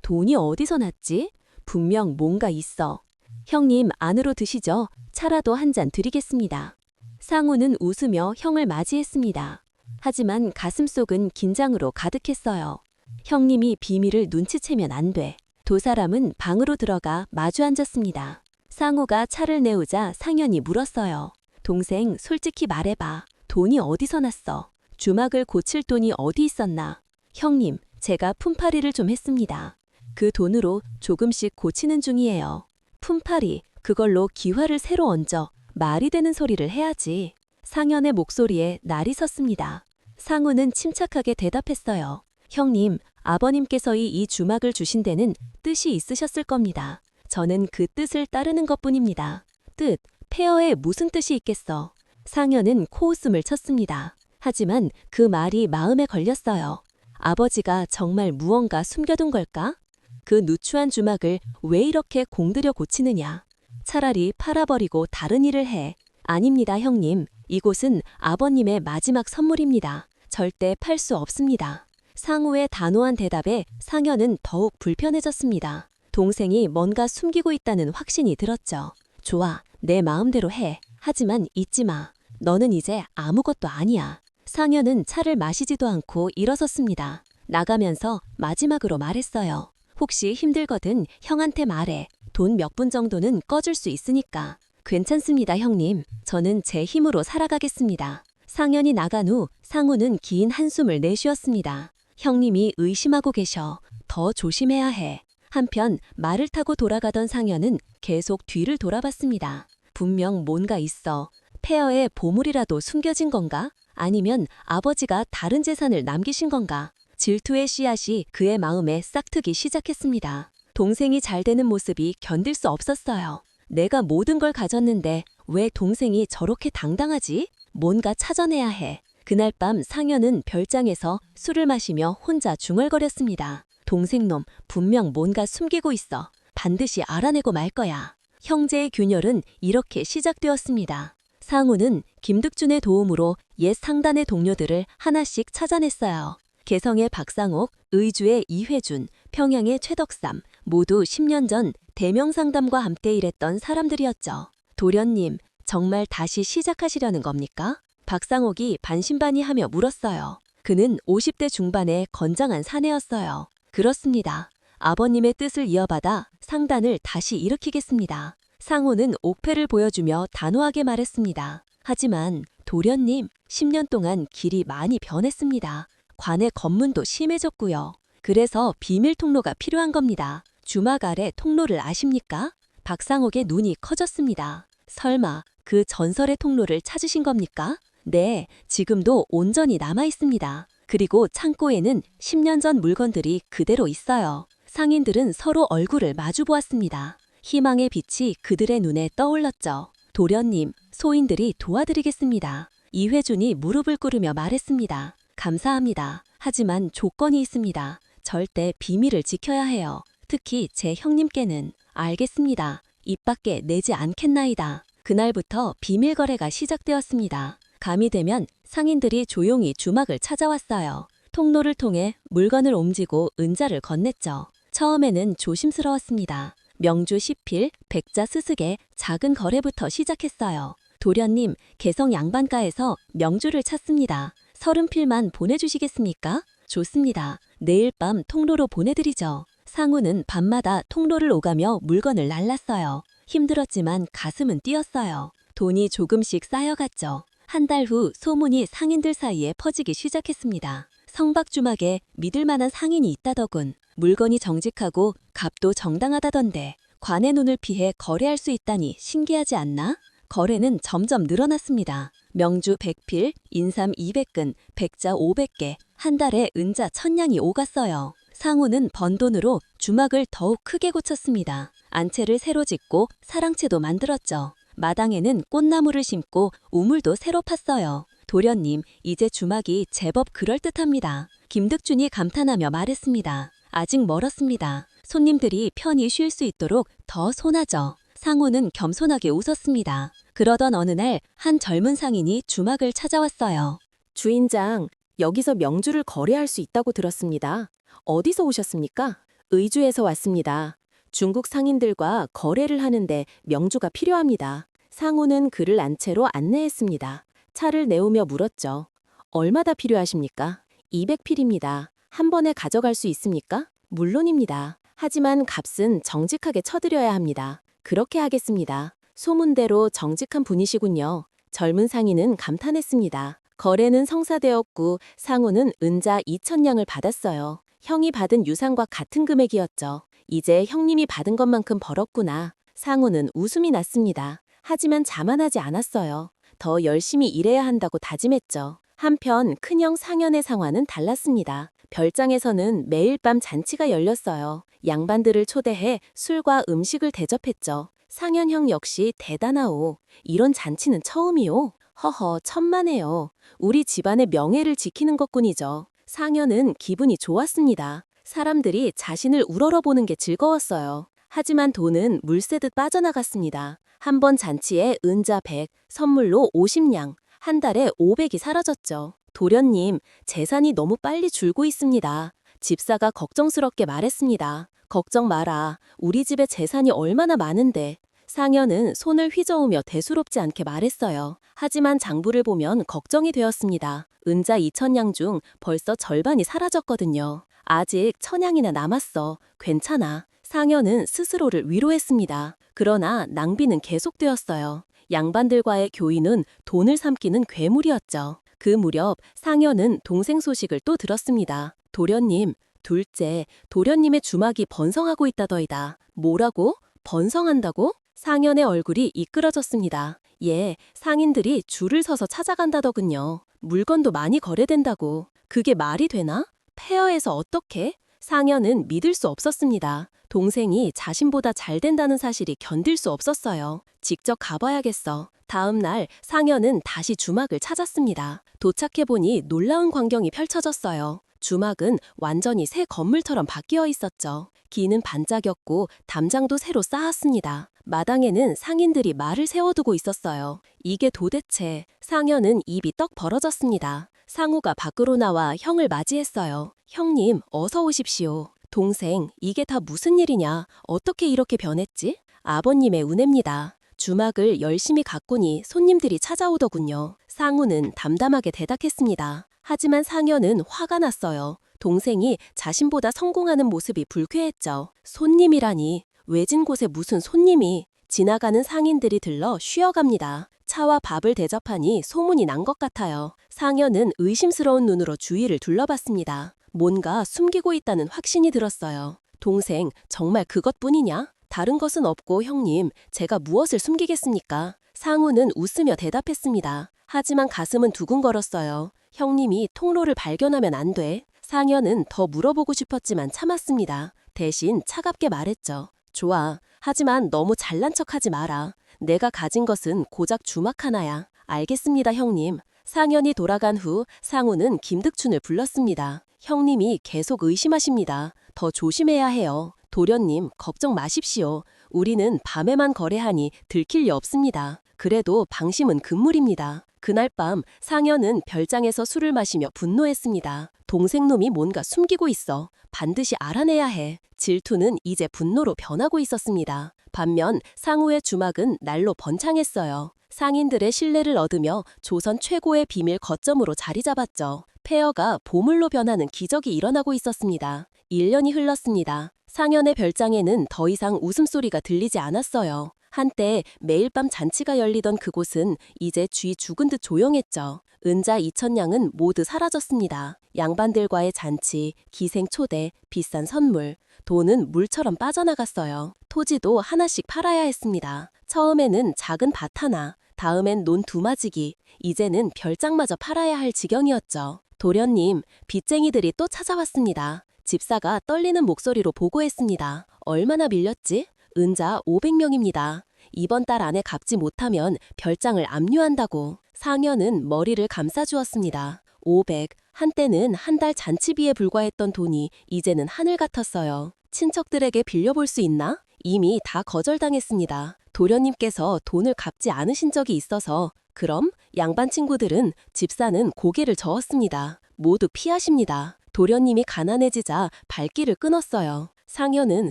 돈이 어디서 났지? 분명 뭔가 있어. 형님, 안으로 드시죠. 차라도 한 잔 드리겠습니다. 상우는 웃으며 형을 맞이했습니다. 하지만 가슴속은 긴장으로 가득했어요. 형님이 비밀을 눈치채면 안 돼. 두 사람은 방으로 들어가 마주 앉았습니다. 상우가 차를 내오자 상현이 물었어요. 동생, 솔직히 말해봐. 돈이 어디서 났어? 주막을 고칠 돈이 어디 있었나? 형님, 제가 품팔이를 좀 했습니다. 그 돈으로 조금씩 고치는 중이에요. 품팔이, 그걸로 기화를 새로 얹어 말이 되는 소리를 해야지. 상현의 목소리에 날이 섰습니다. 상우는 침착하게 대답했어요. 형님, 아버님께서 이 주막을 주신 데는 뜻이 있으셨을 겁니다. 저는 그 뜻을 따르는 것뿐입니다. 뜻, 폐허에 무슨 뜻이 있겠어. 상현은 코웃음을 쳤습니다. 하지만 그 말이 마음에 걸렸어요. 아버지가 정말 무언가 숨겨둔 걸까? 그 누추한 주막을 왜 이렇게 공들여 고치느냐? 차라리 팔아버리고 다른 일을 해. 아닙니다, 형님. 이곳은 아버님의 마지막 선물입니다. 절대 팔 수 없습니다. 상우의 단호한 대답에 상현은 더욱 불편해졌습니다. 동생이 뭔가 숨기고 있다는 확신이 들었죠. 좋아, 내 마음대로 해. 하지만 잊지 마. 너는 이제 아무것도 아니야. 상현은 차를 마시지도 않고 일어섰습니다. 나가면서 마지막으로 말했어요. 혹시 힘들거든 형한테 말해. 돈 몇 분 정도는 꺼줄 수 있으니까. 괜찮습니다, 형님. 저는 제 힘으로 살아가겠습니다. 상현이 나간 후 상우는 긴 한숨을 내쉬었습니다. 형님이 의심하고 계셔. 더 조심해야 해. 한편 말을 타고 돌아가던 상현은 계속 뒤를 돌아봤습니다. 분명 뭔가 있어. 폐허에 보물이라도 숨겨진 건가? 아니면 아버지가 다른 재산을 남기신 건가? 질투의 씨앗이 그의 마음에 싹트기 시작했습니다. 동생이 잘 되는 모습이 견딜 수 없었어요. 내가 모든 걸 가졌는데 왜 동생이 저렇게 당당하지? 뭔가 찾아내야 해. 그날 밤 상현은 별장에서 술을 마시며 혼자 중얼거렸습니다. 동생놈 분명 뭔가 숨기고 있어. 반드시 알아내고 말 거야. 형제의 균열은 이렇게 시작되었습니다. 상우는 김득준의 도움으로 옛 상단의 동료들을 하나씩 찾아냈어요. 개성의 박상옥, 의주의 이회준, 평양의 최덕삼, 모두 10년 전 대명상담과 함께 일했던 사람들이었죠. 도련님, 정말 다시 시작하시려는 겁니까? 박상옥이 반신반의하며 물었어요. 그는 50대 중반의 건장한 사내였어요. 그렇습니다. 아버님의 뜻을 이어받아 상단을 다시 일으키겠습니다. 상호는 옥패를 보여주며 단호하게 말했습니다. 하지만 도련님, 10년 동안 길이 많이 변했습니다. 관의 검문도 심해졌고요. 그래서 비밀 통로가 필요한 겁니다. 주막 아래 통로를 아십니까? 박상옥의 눈이 커졌습니다. 설마 그 전설의 통로를 찾으신 겁니까? 네, 지금도 온전히 남아 있습니다. 그리고 창고에는 10년 전 물건들이 그대로 있어요. 상인들은 서로 얼굴을 마주 보았습니다. 희망의 빛이 그들의 눈에 떠올랐죠. 도련님, 소인들이 도와드리겠습니다. 이회준이 무릎을 꿇으며 말했습니다. 감사합니다. 하지만 조건이 있습니다. 절대 비밀을 지켜야 해요. 특히 제 형님께는. 알겠습니다. 입 밖에 내지 않겠나이다. 그날부터 비밀 거래가 시작되었습니다. 밤이 되면 상인들이 조용히 주막을 찾아왔어요. 통로를 통해 물건을 옮기고 은자를 건넸죠. 처음에는 조심스러웠습니다. 명주 10필, 백자 스승의 작은 거래부터 시작했어요. 도련님, 개성 양반가에서 명주를 찾습니다. 30필만 보내주시겠습니까? 좋습니다. 내일 밤 통로로 보내드리죠. 상우는 밤마다 통로를 오가며 물건을 날랐어요. 힘들었지만 가슴은 뛰었어요. 돈이 조금씩 쌓여갔죠. 한 달 후 소문이 상인들 사이에 퍼지기 시작했습니다. 성박주막에 믿을 만한 상인이 있다더군. 물건이 정직하고 값도 정당하다던데 관의 눈을 피해 거래할 수 있다니 신기하지 않나? 거래는 점점 늘어났습니다. 명주 100필, 인삼 200근, 백자 500개, 한 달에 은자 1000냥이 오갔어요. 상우는 번 돈으로 주막을 더욱 크게 고쳤습니다. 안채를 새로 짓고 사랑채도 만들었죠. 마당에는 꽃나무를 심고 우물도 새로 팠어요. 도련님, 이제 주막이 제법 그럴듯합니다. 김득준이 감탄하며 말했습니다. 아직 멀었습니다. 손님들이 편히 쉴 수 있도록 더 손하죠. 상우는 겸손하게 웃었습니다. 그러던 어느 날 한 젊은 상인이 주막을 찾아왔어요. 주인장, 여기서 명주를 거래할 수 있다고 들었습니다. 어디서 오셨습니까? 의주에서 왔습니다. 중국 상인들과 거래를 하는데 명주가 필요합니다. 상우는 그를 안채로 안내했습니다. 차를 내오며 물었죠. 얼마나 필요하십니까? 200필입니다. 한 번에 가져갈 수 있습니까? 물론입니다. 하지만 값은 정직하게 쳐드려야 합니다. 그렇게 하겠습니다. 소문대로 정직한 분이시군요. 젊은 상인은 감탄했습니다. 거래는 성사되었고 상우는 은자 2000냥을 받았어요. 형이 받은 유산과 같은 금액이었죠. 이제 형님이 받은 것만큼 벌었구나. 상우는 웃음이 났습니다. 하지만 자만하지 않았어요. 더 열심히 일해야 한다고 다짐했죠. 한편 큰형 상현의 상황은 달랐습니다. 별장에서는 매일 밤 잔치가 열렸어요. 양반들을 초대해 술과 음식을 대접했죠. 상현 형 역시 대단하오. 이런 잔치는 처음이오. 허허, 천만에요. 우리 집안의 명예를 지키는 것뿐이죠. 상현은 기분이 좋았습니다. 사람들이 자신을 우러러보는 게 즐거웠어요. 하지만 돈은 물새듯 빠져나갔습니다. 한 번 잔치에 은자 100, 선물로 50냥, 한 달에 500이 사라졌죠. 도련님, 재산이 너무 빨리 줄고 있습니다. 집사가 걱정스럽게 말했습니다. 걱정 마라. 우리 집에 재산이 얼마나 많은데. 상현은 손을 휘저으며 대수롭지 않게 말했어요. 하지만 장부를 보면 걱정이 되었습니다. 은자 2천냥 중 벌써 절반이 사라졌거든요. 아직 1,000냥이나 남았어. 괜찮아. 상현은 스스로를 위로했습니다. 그러나 낭비는 계속되었어요. 양반들과의 교인은 돈을 삼키는 괴물이었죠. 그 무렵 상현은 동생 소식을 또 들었습니다. 도련님, 둘째, 도련님의 주막이 번성하고 있다더이다. 뭐라고? 번성한다고? 상현의 얼굴이 이끌어졌습니다. 예, 상인들이 줄을 서서 찾아간다더군요. 물건도 많이 거래된다고. 그게 말이 되나? 폐허에서 어떻게? 상현은 믿을 수 없었습니다. 동생이 자신보다 잘 된다는 사실이 견딜 수 없었어요. 직접 가봐야겠어. 다음 날 상현은 다시 주막을 찾았습니다. 도착해보니 놀라운 광경이 펼쳐졌어요. 주막은 완전히 새 건물처럼 바뀌어 있었죠. 기는 반짝였고 담장도 새로 쌓았습니다. 마당에는 상인들이 말을 세워두고 있었어요. 이게 도대체. 상현은 입이 떡 벌어졌습니다. 상우가 밖으로 나와 형을 맞이했어요. 형님, 어서 오십시오. 동생, 이게 다 무슨 일이냐? 어떻게 이렇게 변했지? 아버님의 은혜입니다. 주막을 열심히 가꾸니 손님들이 찾아오더군요. 상우는 담담하게 대답했습니다. 하지만 상현은 화가 났어요. 동생이 자신보다 성공하는 모습이 불쾌했죠. 손님이라니. 외진 곳에 무슨 손님이. 지나가는 상인들이 들러 쉬어갑니다. 차와 밥을 대접하니 소문이 난 것 같아요. 상현은 의심스러운 눈으로 주위를 둘러봤습니다. 뭔가 숨기고 있다는 확신이 들었어요. 동생, 정말 그것뿐이냐? 다른 것은 없고 형님, 제가 무엇을 숨기겠습니까? 상우는 웃으며 대답했습니다. 하지만 가슴은 두근거렸어요. 형님이 통로를 발견하면 안 돼. 상현은 더 물어보고 싶었지만 참았습니다. 대신 차갑게 말했죠. 좋아. 하지만 너무 잘난 척하지 마라. 내가 가진 것은 고작 주막 하나야. 알겠습니다, 형님. 상현이 돌아간 후 상우는 김득춘을 불렀습니다. 형님이 계속 의심하십니다. 더 조심해야 해요. 도련님, 걱정 마십시오. 우리는 밤에만 거래하니 들킬 리 없습니다. 그래도 방심은 금물입니다. 그날 밤 상현은 별장에서 술을 마시며 분노했습니다. 동생놈이 뭔가 숨기고 있어. 반드시 알아내야 해. 질투는 이제 분노로 변하고 있었습니다. 반면 상우의 주막은 날로 번창했어요. 상인들의 신뢰를 얻으며 조선 최고의 비밀 거점으로 자리 잡았죠. 폐허가 보물로 변하는 기적이 일어나고 있었습니다. 1년이 흘렀습니다. 상현의 별장에는 더 이상 웃음소리가 들리지 않았어요. 한때 매일 밤 잔치가 열리던 그곳은 이제 쥐 죽은 듯 조용했죠. 은자 2천냥은 모두 사라졌습니다. 양반들과의 잔치, 기생 초대, 비싼 선물, 돈은 물처럼 빠져나갔어요. 토지도 하나씩 팔아야 했습니다. 처음에는 작은 밭 하나, 다음엔 논 두마지기, 이제는 별장마저 팔아야 할 지경이었죠. 도련님, 빚쟁이들이 또 찾아왔습니다. 집사가 떨리는 목소리로 보고했습니다. 얼마나 밀렸지? 은자 500명입니다. 이번 달 안에 갚지 못하면 별장을 압류한다고. 상현은 머리를 감싸주었습니다. 500. 한때는 한 달 잔치비에 불과했던 돈이 이제는 하늘 같았어요. 친척들에게 빌려볼 수 있나? 이미 다 거절당했습니다. 도련님께서 돈을 갚지 않으신 적이 있어서. 그럼 양반 친구들은 집사는 고개를 저었습니다. 모두 피하십니다. 도련님이 가난해지자 발길을 끊었어요. 상현은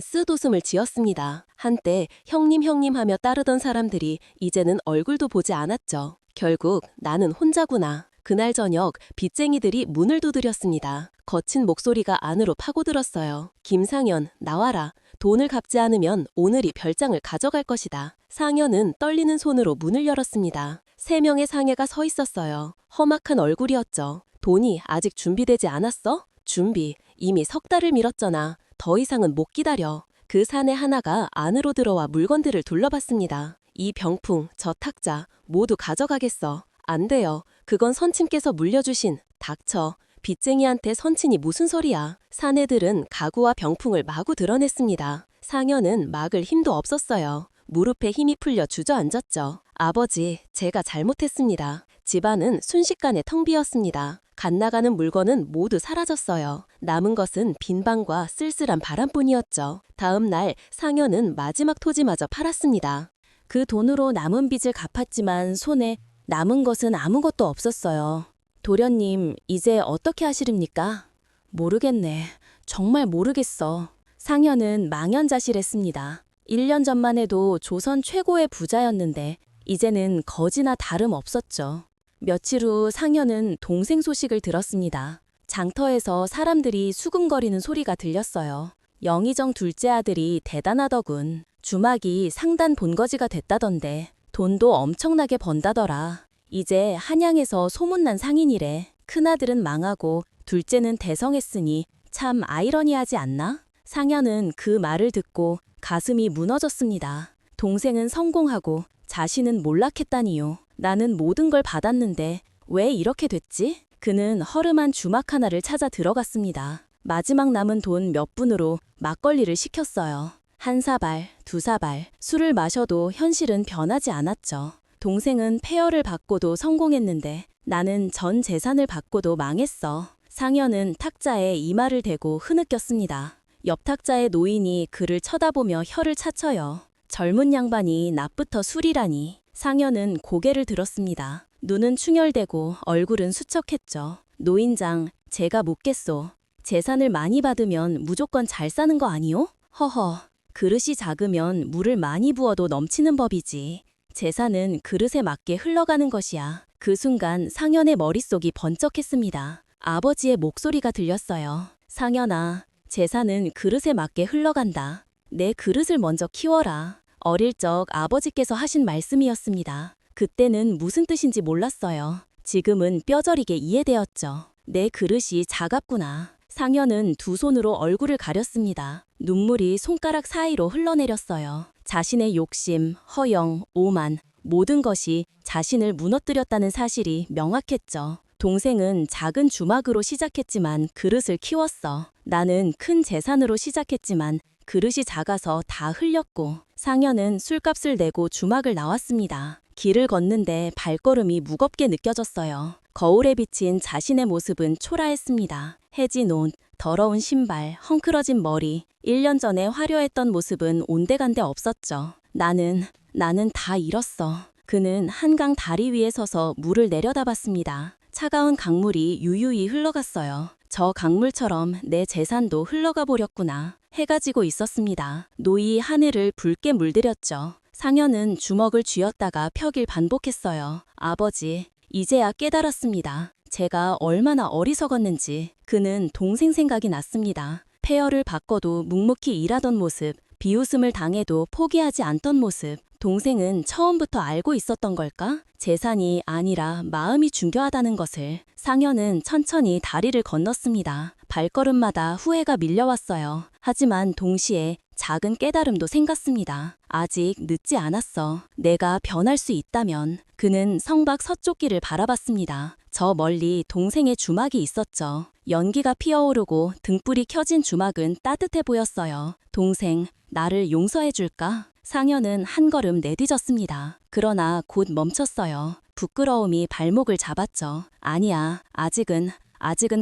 쓴웃음을 지었습니다. 한때 형님 하며 따르던 사람들이 이제는 얼굴도 보지 않았죠. 결국 나는 혼자구나. 그날 저녁 빚쟁이들이 문을 두드렸습니다. 거친 목소리가 안으로 파고들었어요. 김상현, 나와라. 돈을 갚지 않으면 오늘이 별장을 가져갈 것이다. 상현은 떨리는 손으로 문을 열었습니다. 3명의 상해가 서 있었어요. 험악한 얼굴이었죠. 돈이 아직 준비되지 않았어? 준비. 이미 석 달을 미뤘잖아. 더 이상은 못 기다려. 그 사내 하나가 안으로 들어와 물건들을 둘러봤습니다. 이 병풍, 저 탁자 모두 가져가겠어. 안 돼요. 그건 선친께서 물려주신. 닥쳐. 빚쟁이한테 선친이 무슨 소리야. 사내들은 가구와 병풍을 마구 드러냈습니다. 상현은 막을 힘도 없었어요. 무릎에 힘이 풀려 주저앉았죠. 아버지, 제가 잘못했습니다. 집안은 순식간에 텅 비었습니다. 갓 나가는 물건은 모두 사라졌어요. 남은 것은 빈 방과 쓸쓸한 바람뿐이었죠. 다음 날 상현은 마지막 토지마저 팔았습니다. 그 돈으로 남은 빚을 갚았지만 손에 남은 것은 아무것도 없었어요. 도련님, 이제 어떻게 하시렵니까? 모르겠네. 정말 모르겠어. 상현은 망연자실했습니다. 1년 전만 해도 조선 최고의 부자였는데 이제는 거지나 다름없었죠. 며칠 후 상현은 동생 소식을 들었습니다. 장터에서 사람들이 수군거리는 소리가 들렸어요. 영의정 둘째 아들이 대단하더군. 주막이 상단 본거지가 됐다던데 돈도 엄청나게 번다더라. 이제 한양에서 소문난 상인이래. 큰아들은 망하고 둘째는 대성했으니 참 아이러니하지 않나? 상현은 그 말을 듣고 가슴이 무너졌습니다. 동생은 성공하고 자신은 몰락했다니요. 나는 모든 걸 받았는데 왜 이렇게 됐지? 그는 허름한 주막 하나를 찾아 들어갔습니다. 마지막 남은 돈 몇 푼으로 막걸리를 시켰어요. 한 사발, 두 사발, 술을 마셔도 현실은 변하지 않았죠. 동생은 폐허를 받고도 성공했는데 나는 전 재산을 받고도 망했어. 상현은 탁자에 이마를 대고 흐느꼈습니다. 옆 탁자의 노인이 그를 쳐다보며 혀를 차쳐요. 젊은 양반이 낮부터 술이라니. 상현은 고개를 들었습니다. 눈은 충혈되고 얼굴은 수척했죠. 노인장, 제가 묻겠소. 재산을 많이 받으면 무조건 잘 사는 거 아니오? 허허, 그릇이 작으면 물을 많이 부어도 넘치는 법이지. 재산은 그릇에 맞게 흘러가는 것이야. 그 순간 상현의 머릿속이 번쩍했습니다. 아버지의 목소리가 들렸어요. 상현아, 재산은 그릇에 맞게 흘러간다. 내 그릇을 먼저 키워라. 어릴 적 아버지께서 하신 말씀이었습니다. 그때는 무슨 뜻인지 몰랐어요. 지금은 뼈저리게 이해되었죠. 내 그릇이 작았구나. 상현은 두 손으로 얼굴을 가렸습니다. 눈물이 손가락 사이로 흘러내렸어요. 자신의 욕심, 허영, 오만, 모든 것이 자신을 무너뜨렸다는 사실이 명확했죠. 동생은 작은 주막으로 시작했지만 그릇을 키웠어. 나는 큰 재산으로 시작했지만 그릇이 작아서 다 흘렸고. 상현은 술값을 내고 주막을 나왔습니다. 길을 걷는데 발걸음이 무겁게 느껴졌어요. 거울에 비친 자신의 모습은 초라했습니다. 해진 옷, 더러운 신발, 헝클어진 머리. 1년 전에 화려했던 모습은 온데간데 없었죠. 나는 다 잃었어. 그는 한강 다리 위에 서서 물을 내려다봤습니다. 차가운 강물이 유유히 흘러갔어요. 저 강물처럼 내 재산도 흘러가 버렸구나. 해가 지고 있었습니다. 노이 하늘을 붉게 물들였죠. 상현은 주먹을 쥐었다가 펴길 반복했어요. 아버지, 이제야 깨달았습니다. 제가 얼마나 어리석었는지. 그는 동생 생각이 났습니다. 폐허를 바꿔도 묵묵히 일하던 모습, 비웃음을 당해도 포기하지 않던 모습. 동생은 처음부터 알고 있었던 걸까? 재산이 아니라 마음이 중요하다는 것을. 상현은 천천히 다리를 건넜습니다. 발걸음마다 후회가 밀려왔어요. 하지만 동시에 작은 깨달음도 생겼습니다. 아직 늦지 않았어. 내가 변할 수 있다면. 그는 성박 서쪽 길을 바라봤습니다. 저 멀리 동생의 주막이 있었죠. 연기가 피어오르고 등불이 켜진 주막은 따뜻해 보였어요. 동생, 나를 용서해 줄까? 상현은 한 걸음 내디뎠습니다. 그러나 곧 멈췄어요. 부끄러움이 발목을 잡았죠. 아니야, 아직은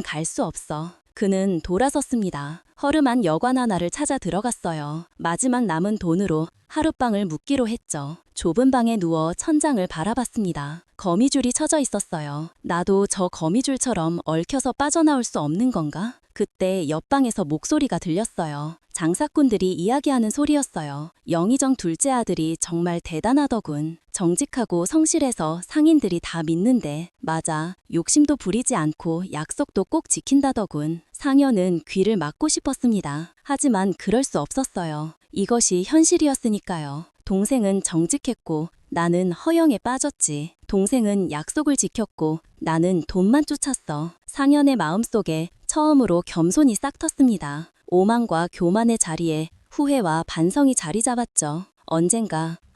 갈 수 없어. 그는 돌아섰습니다. 허름한 여관 하나를 찾아 들어갔어요. 마지막 남은 돈으로 하룻방을 묵기로 했죠. 좁은 방에 누워 천장을 바라봤습니다. 거미줄이 쳐져 있었어요. 나도 저 거미줄처럼 얽혀서 빠져나올 수 없는 건가? 그때 옆방에서 목소리가 들렸어요. 장사꾼들이 이야기하는 소리였어요. 영의정 둘째 아들이 정말 대단하더군. 정직하고 성실해서 상인들이 다 믿는데. 맞아. 욕심도 부리지 않고 약속도 꼭 지킨다더군. 상현은 귀를 막고 싶었습니다. 하지만 그럴 수 없었어요. 이것이 현실이었으니까요. 동생은 정직했고 나는 허영에 빠졌지. 동생은 약속을 지켰고 나는 돈만 쫓았어. 상현의 마음속에 처음으로 겸손이 싹 텄습니다. 오만과 교만의 자리에 후회와 반성이 자리 잡았죠.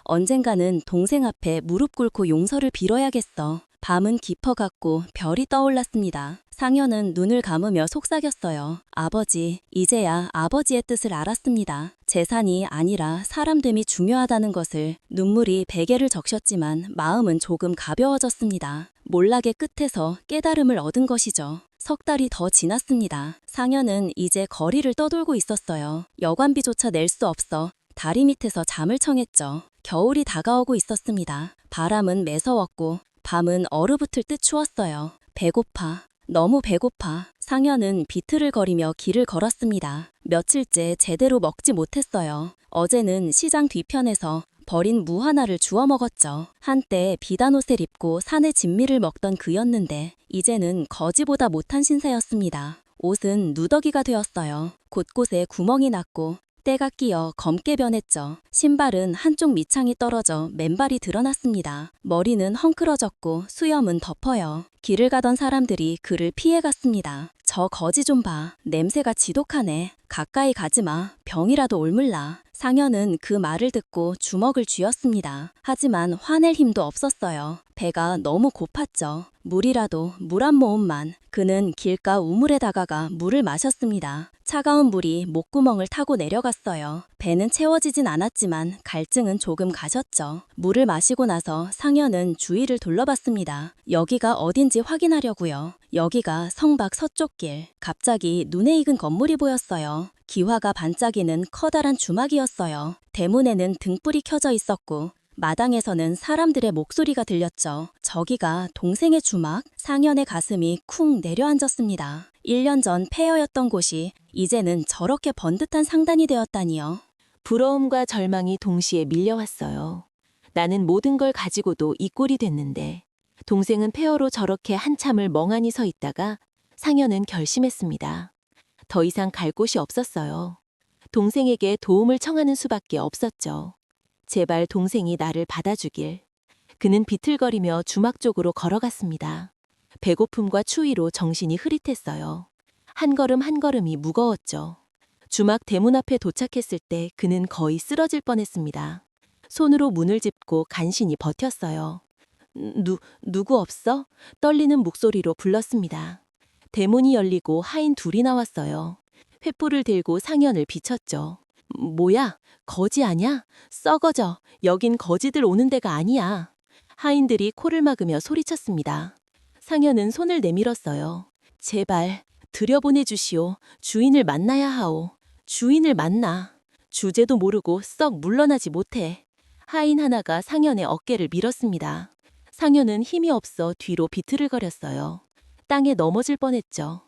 언젠가는 동생 앞에 무릎 꿇고 용서를 빌어야겠어. 밤은 깊어갔고 별이 떠올랐습니다. 상현은 눈을 감으며 속삭였어요. 아버지, 이제야 아버지의 뜻을 알았습니다. 재산이 아니라 사람됨이 중요하다는 것을. 눈물이 베개를 적셨지만 마음은 조금 가벼워졌습니다. 몰락의 끝에서 깨달음을 얻은 것이죠. 석 달이 더 지났습니다. 상현은 이제 거리를 떠돌고 있었어요. 여관비조차 낼 수 없어 다리 밑에서 잠을 청했죠. 겨울이 다가오고 있었습니다. 바람은 매서웠고 밤은 얼어붙을 듯 추웠어요. 배고파. 너무 배고파. 상현은 비틀을거리며 길을 걸었습니다. 며칠째 제대로 먹지 못했어요. 어제는 시장 뒤편에서 버린 무 하나를 주워 먹었죠. 한때 비단 옷을 입고 산의 진미를 먹던 그였는데 이제는 거지보다 못한 신세였습니다. 옷은 누더기가 되었어요. 곳곳에 구멍이 났고 때가 끼어 검게 변했죠. 신발은 한쪽 밑창이 떨어져 맨발이 드러났습니다. 머리는 헝클어졌고 수염은 덮어요. 길을 가던 사람들이 그를 피해갔습니다. 저 거지 좀 봐. 냄새가 지독하네. 가까이 가지마. 병이라도 옮을라. 상현은 그 말을 듣고 주먹을 쥐었습니다. 하지만 화낼 힘도 없었어요. 배가 너무 고팠죠. 물이라도 물 한 모금만. 그는 길가 우물에 다가가 물을 마셨습니다. 차가운 물이 목구멍을 타고 내려갔어요. 배는 채워지진 않았지만 갈증은 조금 가셨죠. 물을 마시고 나서 상현은 주위를 둘러봤습니다. 여기가 어딘지 확인하려고요. 여기가 성박 서쪽 길. 갑자기 눈에 익은 건물이 보였어요. 기화가 반짝이는 커다란 주막이었어요. 대문에는 등불이 켜져 있었고 마당에서는 사람들의 목소리가 들렸죠. 저기가 동생의 주막? 상현의 가슴이 쿵 내려앉았습니다. 1년 전 폐허였던 곳이 이제는 저렇게 번듯한 상단이 되었다니요. 부러움과 절망이 동시에 밀려왔어요. 나는 모든 걸 가지고도 이 꼴이 됐는데 동생은 폐허로 저렇게 한참을 멍하니 서 있다가 상현은 결심했습니다. 더 이상 갈 곳이 없었어요. 동생에게 도움을 청하는 수밖에 없었죠. 제발 동생이 나를 받아주길. 그는 비틀거리며 주막 쪽으로 걸어갔습니다. 배고픔과 추위로 정신이 흐릿했어요. 한 걸음 한 걸음이 무거웠죠. 주막 대문 앞에 도착했을 때 그는 거의 쓰러질 뻔했습니다. 손으로 문을 짚고 간신히 버텼어요. 누구 없어? 떨리는 목소리로 불렀습니다. 대문이 열리고 하인 둘이 나왔어요. 횃불을 들고 상현을 비쳤죠. 뭐야? 거지 아냐? 썩어져. 여긴 거지들 오는 데가 아니야. 하인들이 코를 막으며 소리쳤습니다. 상현은 손을 내밀었어요. 제발 들여보내주시오. 주인을 만나야 하오. 주인을 만나. 주제도 모르고 썩 물러나지 못해. 하인 하나가 상현의 어깨를 밀었습니다. 상현은 힘이 없어 뒤로 비틀을거렸어요. 땅에 넘어질 뻔했죠.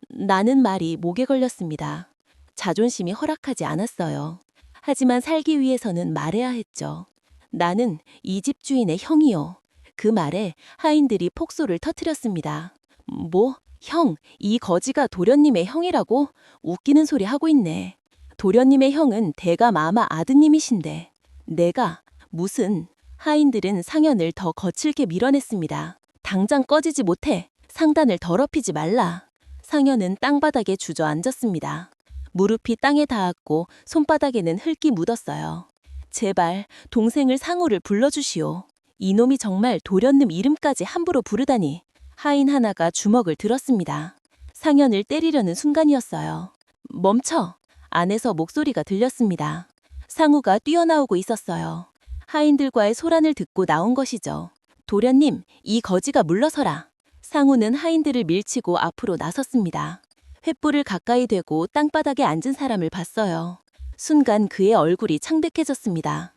나는 말이 목에 걸렸습니다. 자존심이 허락하지 않았어요. 하지만 살기 위해서는 말해야 했죠. 나는 이 집 주인의 형이요. 그 말에 하인들이 폭소를 터뜨렸습니다. 뭐? 형, 이 거지가 도련님의 형이라고? 웃기는 소리 하고 있네. 도련님의 형은 대가 마마 아드님이신데. 내가 무슨... 하인들은 상현을 더 거칠게 밀어냈습니다. 당장 꺼지지 못해. 상단을 더럽히지 말라. 상현은 땅바닥에 주저앉았습니다. 무릎이 땅에 닿았고 손바닥에는 흙이 묻었어요. 제발 동생을 상우를 불러주시오. 이놈이 정말 도련님 이름까지 함부로 부르다니. 하인 하나가 주먹을 들었습니다. 상현을 때리려는 순간이었어요. 멈춰! 안에서 목소리가 들렸습니다. 상우가 뛰어나오고 있었어요. 하인들과의 소란을 듣고 나온 것이죠. 도련님, 이 거지가 물러서라. 상우는 하인들을 밀치고 앞으로 나섰습니다. 횃불을 가까이 대고 땅바닥에 앉은 사람을 봤어요. 순간 그의 얼굴이 창백해졌습니다.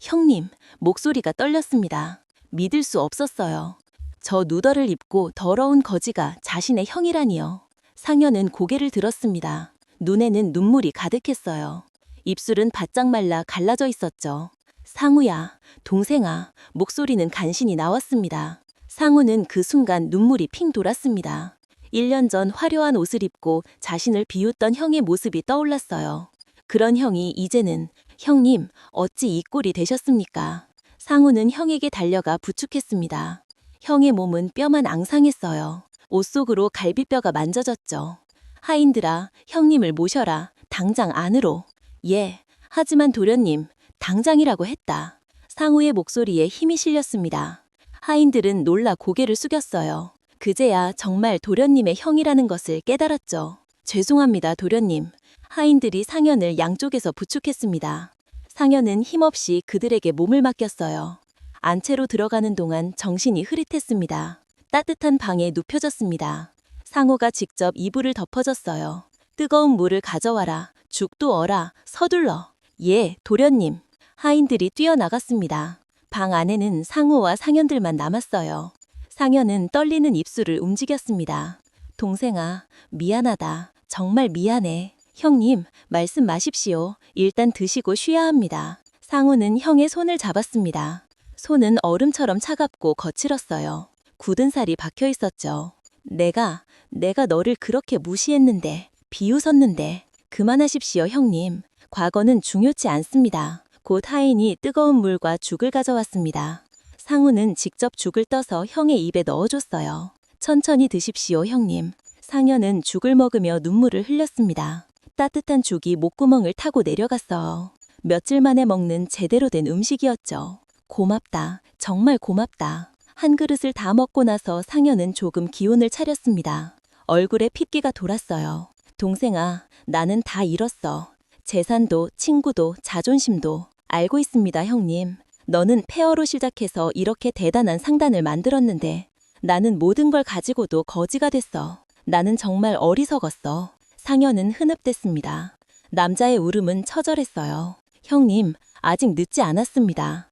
형님, 목소리가 떨렸습니다. 믿을 수 없었어요. 저 누더를 입고 더러운 거지가 자신의 형이라니요. 상현은 고개를 들었습니다. 눈에는 눈물이 가득했어요. 입술은 바짝 말라 갈라져 있었죠. 상우야, 동생아, 목소리는 간신히 나왔습니다. 상우는 그 순간 눈물이 핑 돌았습니다. 1년 전 화려한 옷을 입고 자신을 비웃던 형의 모습이 떠올랐어요. 그런 형이 이제는 형님, 어찌 이 꼴이 되셨습니까? 상우는 형에게 달려가 부축했습니다. 형의 몸은 뼈만 앙상했어요. 옷 속으로 갈비뼈가 만져졌죠. 하인들아, 형님을 모셔라. 당장 안으로. 예, 하지만 도련님, 당장이라고 했다. 상우의 목소리에 힘이 실렸습니다. 하인들은 놀라 고개를 숙였어요. 그제야 정말 도련님의 형이라는 것을 깨달았죠. 죄송합니다, 도련님. 하인들이 상현을 양쪽에서 부축했습니다. 상현은 힘없이 그들에게 몸을 맡겼어요. 안채로 들어가는 동안 정신이 흐릿했습니다. 따뜻한 방에 눕혀졌습니다. 상호가 직접 이불을 덮어줬어요. 뜨거운 물을 가져와라. 죽도 어라. 서둘러. 예, 도련님. 하인들이 뛰어나갔습니다. 방 안에는 상호와 상현들만 남았어요. 상현은 떨리는 입술을 움직였습니다. 동생아, 미안하다. 정말 미안해. 형님, 말씀 마십시오. 일단 드시고 쉬어야 합니다. 상호는 형의 손을 잡았습니다. 손은 얼음처럼 차갑고 거칠었어요. 굳은 살이 박혀 있었죠. 내가 너를 그렇게 무시했는데, 비웃었는데, 그만하십시오, 형님. 과거는 중요치 않습니다. 곧 하인이 뜨거운 물과 죽을 가져왔습니다. 상우는 직접 죽을 떠서 형의 입에 넣어줬어요. 천천히 드십시오, 형님. 상현은 죽을 먹으며 눈물을 흘렸습니다. 따뜻한 죽이 목구멍을 타고 내려갔어요. 며칠 만에 먹는 제대로 된 음식이었죠. 고맙다. 정말 고맙다. 한 그릇을 다 먹고 나서 상현은 조금 기운을 차렸습니다. 얼굴에 핏기가 돌았어요. 동생아, 나는 다 잃었어. 재산도, 친구도, 자존심도. 알고 있습니다, 형님. 너는 폐허로 시작해서 이렇게 대단한 상단을 만들었는데 나는 모든 걸 가지고도 거지가 됐어. 나는 정말 어리석었어. 상현은 흐느댔습니다. 남자의 울음은 처절했어요. 형님, 아직 늦지 않았습니다.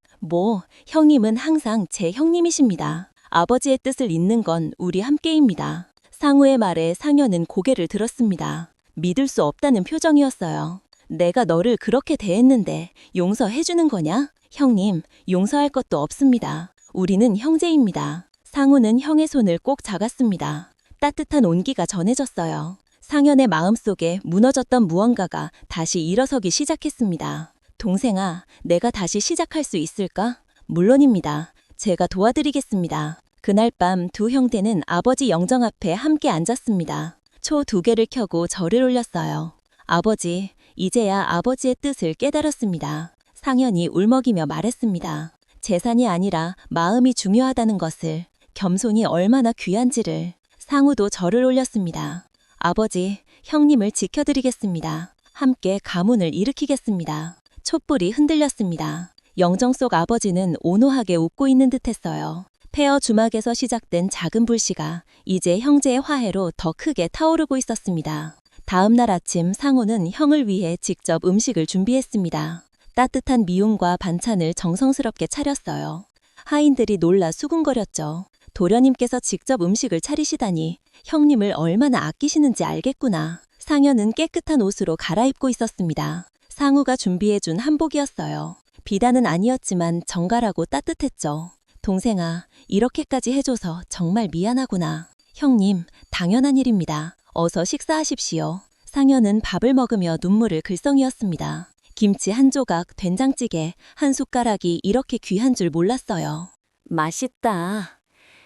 형님은 항상 제 형님이십니다. 아버지의 뜻을 잇는 건 우리 함께입니다. 상우의 말에 상현은 고개를 들었습니다. 믿을 수 없다는 표정이었어요. 내가 너를 그렇게 대했는데 용서해주는 거냐? 형님, 용서할 것도 없습니다. 우리는 형제입니다. 상우는 형의 손을 꼭 잡았습니다. 따뜻한 온기가 전해졌어요. 상현의 마음속에 무너졌던 무언가가 다시 일어서기 시작했습니다. 동생아, 내가 다시 시작할 수 있을까? 물론입니다. 제가 도와드리겠습니다. 그날 밤 두 형제는 아버지 영정 앞에 함께 앉았습니다. 초 2개를 켜고 절을 올렸어요. 아버지, 이제야 아버지의 뜻을 깨달았습니다. 상현이 울먹이며 말했습니다. 재산이 아니라 마음이 중요하다는 것을, 겸손이 얼마나 귀한지를. 상우도 절을 올렸습니다. 아버지, 형님을 지켜드리겠습니다. 함께 가문을 일으키겠습니다. 촛불이 흔들렸습니다. 영정 속 아버지는 온화하게 웃고 있는 듯했어요. 폐허 주막에서 시작된 작은 불씨가 이제 형제의 화해로 더 크게 타오르고 있었습니다. 다음 날 아침 상우는 형을 위해 직접 음식을 준비했습니다. 따뜻한 미움과 반찬을 정성스럽게 차렸어요. 하인들이 놀라 수군거렸죠. 도련님께서 직접 음식을 차리시다니 형님을 얼마나 아끼시는지 알겠구나. 상현은 깨끗한 옷으로 갈아입고 있었습니다. 상우가 준비해준 한복이었어요. 비단은 아니었지만 정갈하고 따뜻했죠. 동생아, 이렇게까지 해줘서 정말 미안하구나. 형님, 당연한 일입니다. 어서 식사하십시오. 상현은 밥을 먹으며 눈물을 글썽이었습니다. 김치 한 조각, 된장찌개, 한 숟가락이 이렇게 귀한 줄 몰랐어요. 맛있다.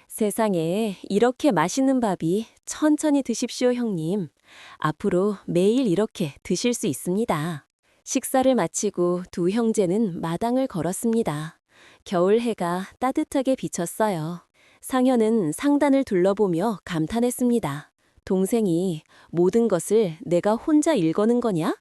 세상에 이렇게 맛있는 밥이. 천천히 드십시오, 형님. 앞으로 매일 이렇게 드실 수 있습니다. 식사를 마치고 두 형제는 마당을 걸었습니다. 겨울 해가 따뜻하게 비쳤어요. 상현은 상단을 둘러보며 감탄했습니다. 동생이 모든 것을 내가 혼자 일거는 거냐?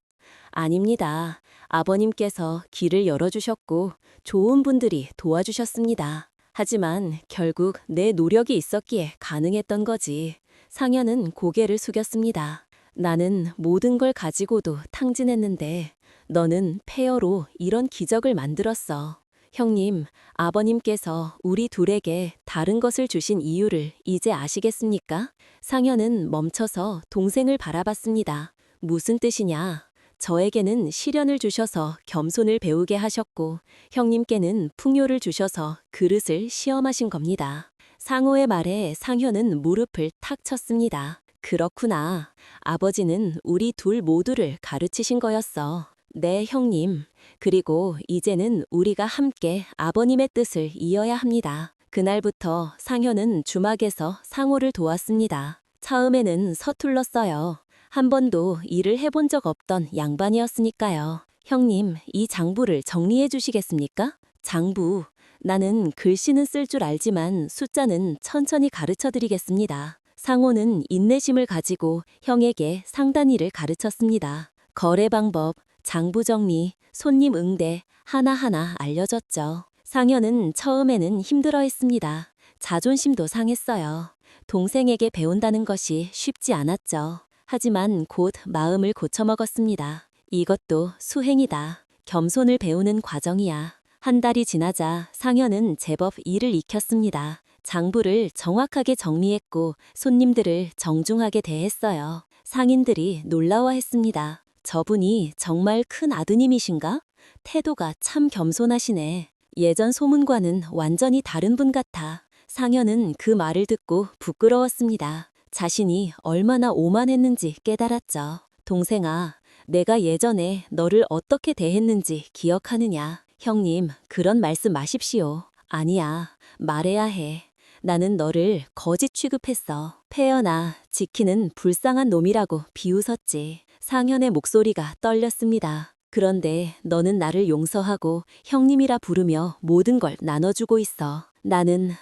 아닙니다. 아버님께서 길을 열어주셨고 좋은 분들이 도와주셨습니다. 하지만 결국 내 노력이 있었기에 가능했던 거지. 상현은 고개를 숙였습니다. 나는 모든 걸 가지고도 탕진했는데 너는 폐허로 이런 기적을 만들었어. 형님, 아버님께서 우리 둘에게 다른 것을 주신 이유를 이제 아시겠습니까? 상현은 멈춰서 동생을 바라봤습니다. 무슨 뜻이냐? 저에게는 시련을 주셔서 겸손을 배우게 하셨고 형님께는 풍요를 주셔서 그릇을 시험하신 겁니다. 상호의 말에 상현은 무릎을 탁 쳤습니다. 그렇구나. 아버지는 우리 둘 모두를 가르치신 거였어. 네, 형님. 그리고 이제는 우리가 함께 아버님의 뜻을 이어야 합니다. 그날부터 상현은 주막에서 상호를 도왔습니다. 처음에는 서툴렀어요. 한 번도 일을 해본 적 없던 양반이었으니까요. 형님, 이 장부를 정리해 주시겠습니까? 장부. 나는 글씨는 쓸 줄 알지만 숫자는 천천히 가르쳐 드리겠습니다. 상호는 인내심을 가지고 형에게 상단위를 가르쳤습니다. 거래 방법, 장부 정리, 손님 응대 하나하나 알려줬죠. 상현은 처음에는 힘들어했습니다. 자존심도 상했어요. 동생에게 배운다는 것이 쉽지 않았죠. 하지만 곧 마음을 고쳐먹었습니다. 이것도 수행이다. 겸손을 배우는 과정이야. 한 달이 지나자 상현은 제법 일을 익혔습니다. 장부를 정확하게 정리했고 손님들을 정중하게 대했어요. 상인들이 놀라워했습니다. 저분이 정말 큰 아드님이신가? 태도가 참 겸손하시네. 예전 소문과는 완전히 다른 분 같아. 상현은 그 말을 듣고 부끄러웠습니다. 자신이 얼마나 오만했는지 깨달았죠. 동생아, 내가 예전에 너를 어떻게 대했는지 기억하느냐? 형님, 그런 말씀 마십시오. 아니야, 말해야 해. 나는 너를 거짓 취급했어. 폐여나 지키는 불쌍한 놈이라고 비웃었지. 상현의 목소리가 떨렸습니다. 그런데 너는 나를 용서하고 형님이라 부르며 모든 걸 나눠주고 있어. 나는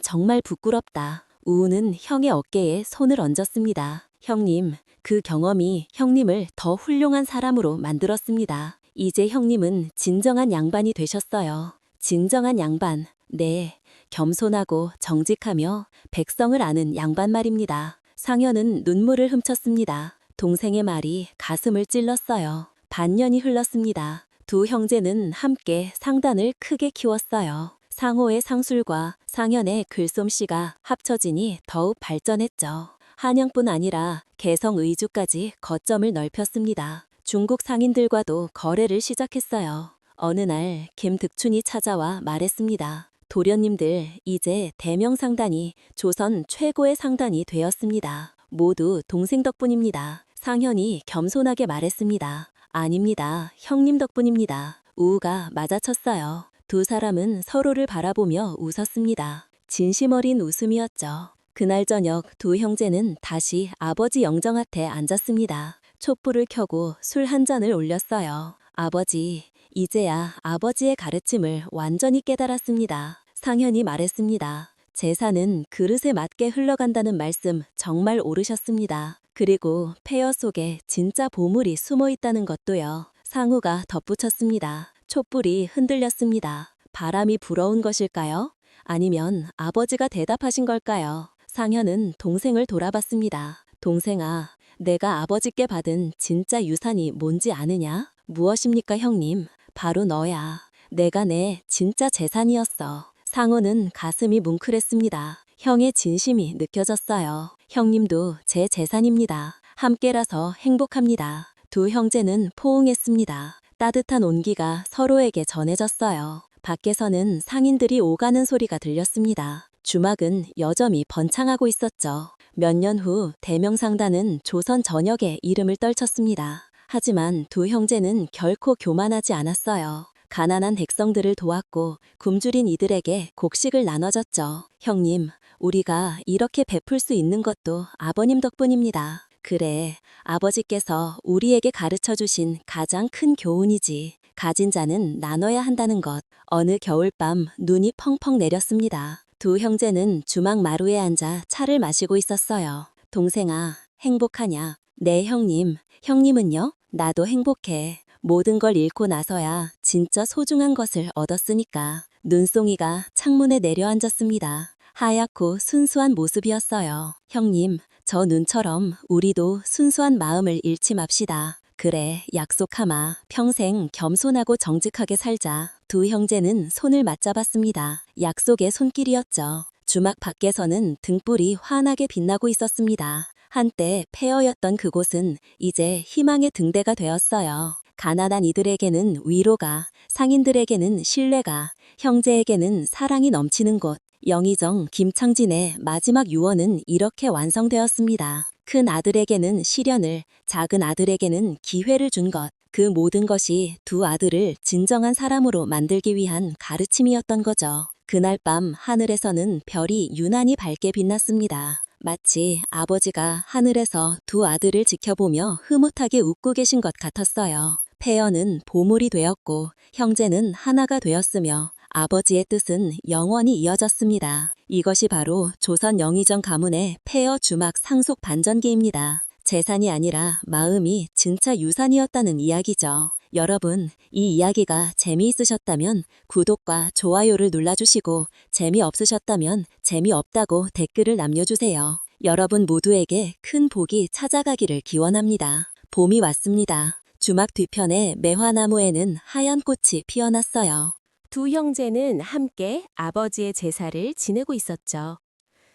정말 부끄럽다. 우우는 형의 어깨에 손을 얹었습니다. 형님, 그 경험이 형님을 더 훌륭한 사람으로 만들었습니다. 이제 형님은 진정한 양반이 되셨어요. 진정한 양반. 네, 겸손하고 정직하며 백성을 아는 양반 말입니다. 상현은 눈물을 훔쳤습니다. 동생의 말이 가슴을 찔렀어요. 반년이 흘렀습니다. 두 형제는 함께 상단을 크게 키웠어요. 상호의 상술과 상현의 글솜씨가 합쳐지니 더욱 발전했죠. 한양뿐 아니라 개성 의주까지 거점을 넓혔습니다. 중국 상인들과도 거래를 시작했어요. 어느 날 김득춘이 찾아와 말했습니다. 도련님들, 이제 대명상단이 조선 최고의 상단이 되었습니다. 모두 동생 덕분입니다. 상현이 겸손하게 말했습니다. 아닙니다. 형님 덕분입니다. 우우가 맞아쳤어요. 두 사람은 서로를 바라보며 웃었습니다. 진심 어린 웃음이었죠. 그날 저녁 두 형제는 다시 아버지 영정한테 앉았습니다. 촛불을 켜고 술 한 잔을 올렸어요. 아버지, 이제야 아버지의 가르침을 완전히 깨달았습니다. 상현이 말했습니다. 재산은 그릇에 맞게 흘러간다는 말씀 정말 옳으셨습니다. 그리고 폐허 속에 진짜 보물이 숨어 있다는 것도요. 상우가 덧붙였습니다. 촛불이 흔들렸습니다. 바람이 불어온 것일까요? 아니면 아버지가 대답하신 걸까요? 상현은 동생을 돌아봤습니다. 동생아, 내가 아버지께 받은 진짜 유산이 뭔지 아느냐? 무엇입니까, 형님? 바로 너야. 내가 내 진짜 재산이었어. 상호는 가슴이 뭉클했습니다. 형의 진심이 느껴졌어요. 형님도 제 재산입니다. 함께라서 행복합니다. 두 형제는 포옹했습니다. 따뜻한 온기가 서로에게 전해졌어요. 밖에서는 상인들이 오가는 소리가 들렸습니다. 주막은 여전히 번창하고 있었죠. 몇 년 후 대명상단은 조선 전역에 이름을 떨쳤습니다. 하지만 두 형제는 결코 교만하지 않았어요. 가난한 백성들을 도왔고 굶주린 이들에게 곡식을 나눠줬죠. 형님, 우리가 이렇게 베풀 수 있는 것도 아버님 덕분입니다. 그래, 아버지께서 우리에게 가르쳐 주신 가장 큰 교훈이지. 가진 자는 나눠야 한다는 것. 어느 겨울밤 눈이 펑펑 내렸습니다. 두 형제는 주막 마루에 앉아 차를 마시고 있었어요. 동생아, 행복하냐? 네, 형님. 형님은요? 나도 행복해. 모든 걸 잃고 나서야 진짜 소중한 것을 얻었으니까. 눈송이가 창문에 내려앉았습니다. 하얗고 순수한 모습이었어요. 형님, 저 눈처럼 우리도 순수한 마음을 잃지 맙시다. 그래, 약속하마. 평생 겸손하고 정직하게 살자. 두 형제는 손을 맞잡았습니다. 약속의 손길이었죠. 주막 밖에서는 등불이 환하게 빛나고 있었습니다. 한때 폐허였던 그곳은 이제 희망의 등대가 되었어요. 가난한 이들에게는 위로가, 상인들에게는 신뢰가, 형제에게는 사랑이 넘치는 곳. 영의정 김창진의 마지막 유언은 이렇게 완성되었습니다. 큰 아들에게는 시련을, 작은 아들에게는 기회를 준 것. 그 모든 것이 두 아들을 진정한 사람으로 만들기 위한 가르침이었던 거죠. 그날 밤 하늘에서는 별이 유난히 밝게 빛났습니다. 마치 아버지가 하늘에서 두 아들을 지켜보며 흐뭇하게 웃고 계신 것 같았어요. 폐허는 보물이 되었고 형제는 하나가 되었으며 아버지의 뜻은 영원히 이어졌습니다. 이것이 바로 조선 영의정 가문의 폐허 주막 상속 반전기입니다. 재산이 아니라 마음이 진짜 유산이었다는 이야기죠. 여러분, 이 이야기가 재미있으셨다면 구독과 좋아요를 눌러주시고 재미없으셨다면 재미없다고 댓글을 남겨주세요. 여러분 모두에게 큰 복이 찾아가기를 기원합니다. 봄이 왔습니다. 주막 뒤편의 매화나무에는 하얀 꽃이 피어났어요. 두 형제는 함께 아버지의 제사를 지내고 있었죠.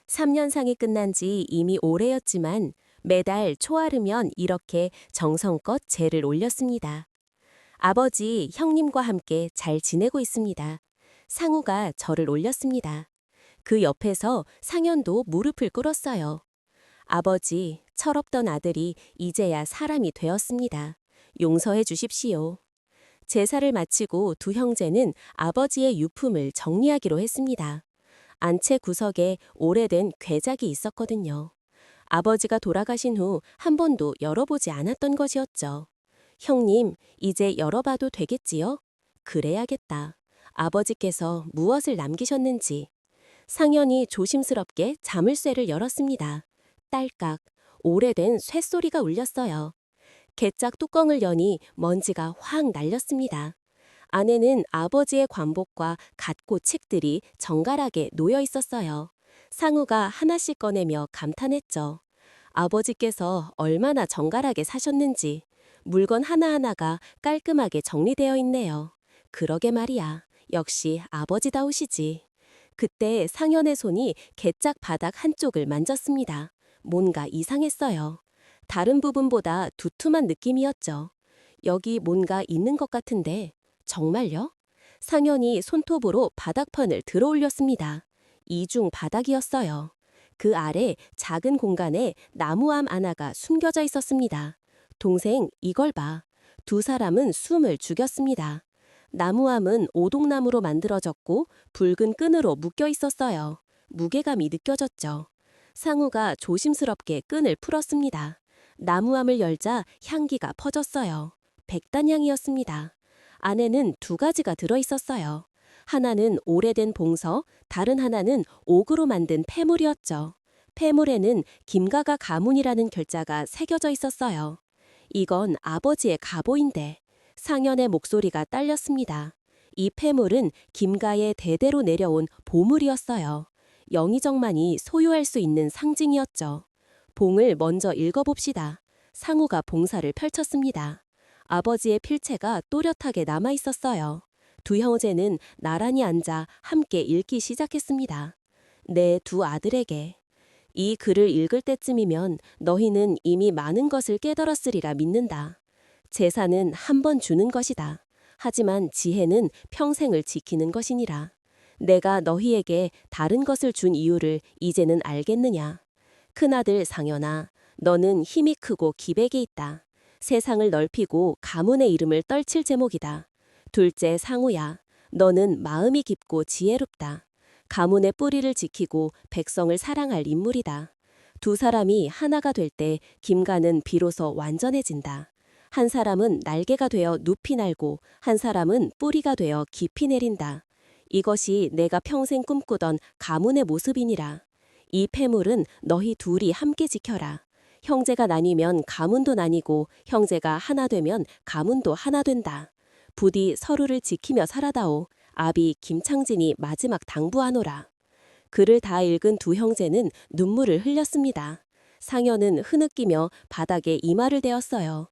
3년상이 끝난 지 이미 오래였지만 매달 초하루면 이렇게 정성껏 제를 올렸습니다. 아버지, 형님과 함께 잘 지내고 있습니다. 상우가 절을 올렸습니다. 그 옆에서 상현도 무릎을 꿇었어요. 아버지, 철없던 아들이 이제야 사람이 되었습니다. 용서해 주십시오. 제사를 마치고 두 형제는 아버지의 유품을 정리하기로 했습니다. 안채 구석에 오래된 괴작이 있었거든요. 아버지가 돌아가신 후 한 번도 열어보지 않았던 것이었죠. 형님, 이제 열어봐도 되겠지요? 그래야겠다. 아버지께서 무엇을 남기셨는지. 상현이 조심스럽게 자물쇠를 열었습니다. 딸깍, 오래된 쇳소리가 울렸어요. 개짝 뚜껑을 여니 먼지가 확 날렸습니다. 안에는 아버지의 관복과 갓고 책들이 정갈하게 놓여 있었어요. 상우가 하나씩 꺼내며 감탄했죠. 아버지께서 얼마나 정갈하게 사셨는지 물건 하나하나가 깔끔하게 정리되어 있네요. 그러게 말이야. 역시 아버지다우시지. 그때 상현의 손이 개짝 바닥 한쪽을 만졌습니다. 뭔가 이상했어요. 다른 부분보다 두툼한 느낌이었죠. 여기 뭔가 있는 것 같은데 정말요? 상현이 손톱으로 바닥판을 들어 올렸습니다. 이중 바닥이었어요. 그 아래 작은 공간에 나무암 하나가 숨겨져 있었습니다. 동생, 이걸 봐. 두 사람은 숨을 죽였습니다. 나무암은 오동나무로 만들어졌고 붉은 끈으로 묶여 있었어요. 무게감이 느껴졌죠. 상우가 조심스럽게 끈을 풀었습니다. 나무암을 열자 향기가 퍼졌어요. 백단향이었습니다. 안에는 두 가지가 들어있었어요. 하나는 오래된 봉서, 다른 하나는 옥으로 만든 폐물이었죠. 폐물에는 김가가 가문이라는 글자가 새겨져 있었어요. 이건 아버지의 가보인데. 상현의 목소리가 딸렸습니다. 이 폐물은 김가의 대대로 내려온 보물이었어요. 영의정만이 소유할 수 있는 상징이었죠. 봉을 먼저 읽어봅시다. 상우가 봉사를 펼쳤습니다. 아버지의 필체가 또렷하게 남아 있었어요. 두 형제는 나란히 앉아 함께 읽기 시작했습니다. 내 두 아들에게. 이 글을 읽을 때쯤이면 너희는 이미 많은 것을 깨달았으리라 믿는다. 재산은 한 번 주는 것이다. 하지만 지혜는 평생을 지키는 것이니라. 내가 너희에게 다른 것을 준 이유를 이제는 알겠느냐. 큰아들 상현아, 너는 힘이 크고 기백이 있다. 세상을 넓히고 가문의 이름을 떨칠 제목이다. 둘째 상우야, 너는 마음이 깊고 지혜롭다. 가문의 뿌리를 지키고 백성을 사랑할 인물이다. 두 사람이 하나가 될 때 김가는 비로소 완전해진다. 한 사람은 날개가 되어 눕히 날고 한 사람은 뿌리가 되어 깊이 내린다. 이것이 내가 평생 꿈꾸던 가문의 모습이니라. 이 폐물은 너희 둘이 함께 지켜라. 형제가 나뉘면 가문도 나뉘고 형제가 하나 되면 가문도 하나 된다. 부디 서로를 지키며 살아다오. 아비 김창진이 마지막 당부하노라. 글을 다 읽은 두 형제는 눈물을 흘렸습니다. 상현은 흐느끼며 바닥에 이마를 대었어요.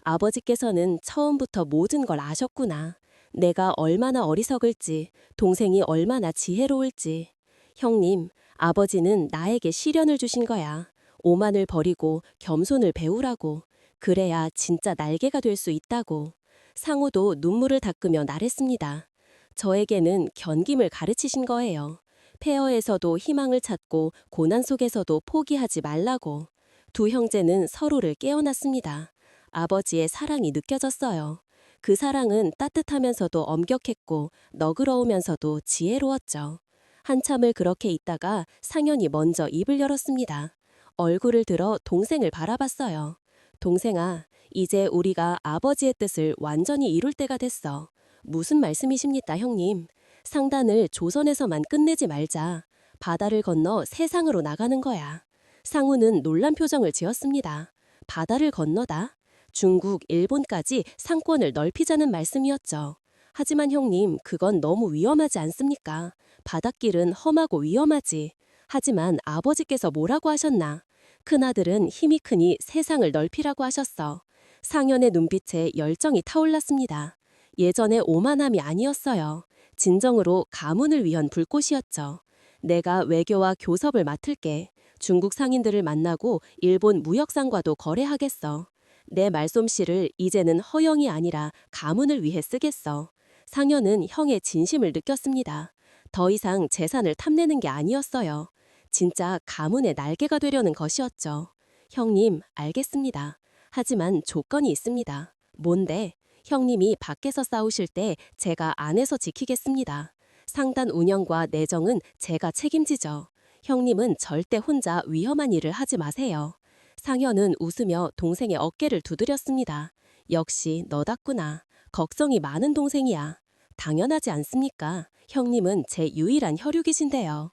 아버지께서는 처음부터 모든 걸 아셨구나. 내가 얼마나 어리석을지, 동생이 얼마나 지혜로울지. 형님, 아버지는 나에게 시련을 주신 거야. 오만을 버리고 겸손을 배우라고. 그래야 진짜 날개가 될 수 있다고. 상우도 눈물을 닦으며 나랬습니다. 저에게는 견김을 가르치신 거예요. 폐허에서도 희망을 찾고 고난 속에서도 포기하지 말라고. 두 형제는 서로를 깨어났습니다. 아버지의 사랑이 느껴졌어요. 그 사랑은 따뜻하면서도 엄격했고 너그러우면서도 지혜로웠죠. 한참을 그렇게 있다가 상현이 먼저 입을 열었습니다. 얼굴을 들어 동생을 바라봤어요. 동생아, 이제 우리가 아버지의 뜻을 완전히 이룰 때가 됐어. 무슨 말씀이십니까, 형님? 상단을 조선에서만 끝내지 말자. 바다를 건너 세상으로 나가는 거야. 상우는 놀란 표정을 지었습니다. 바다를 건너다? 중국, 일본까지 상권을 넓히자는 말씀이었죠. 하지만 형님, 그건 너무 위험하지 않습니까? 바닷길은 험하고 위험하지. 하지만 아버지께서 뭐라고 하셨나? 큰아들은 힘이 크니 세상을 넓히라고 하셨어. 상현의 눈빛에 열정이 타올랐습니다. 예전의 오만함이 아니었어요. 진정으로 가문을 위한 불꽃이었죠. 내가 외교와 교섭을 맡을게. 중국 상인들을 만나고 일본 무역상과도 거래하겠어. 내 말솜씨를 이제는 허영이 아니라 가문을 위해 쓰겠어. 상현은 형의 진심을 느꼈습니다. 더 이상 재산을 탐내는 게 아니었어요. 진짜 가문의 날개가 되려는 것이었죠. 형님, 알겠습니다. 하지만 조건이 있습니다. 뭔데? 형님이 밖에서 싸우실 때 제가 안에서 지키겠습니다. 상단 운영과 내정은 제가 책임지죠. 형님은 절대 혼자 위험한 일을 하지 마세요. 상현은 웃으며 동생의 어깨를 두드렸습니다. 역시 너답구나. 걱정이 많은 동생이야. 당연하지 않습니까? 형님은 제 유일한 혈육이신데요.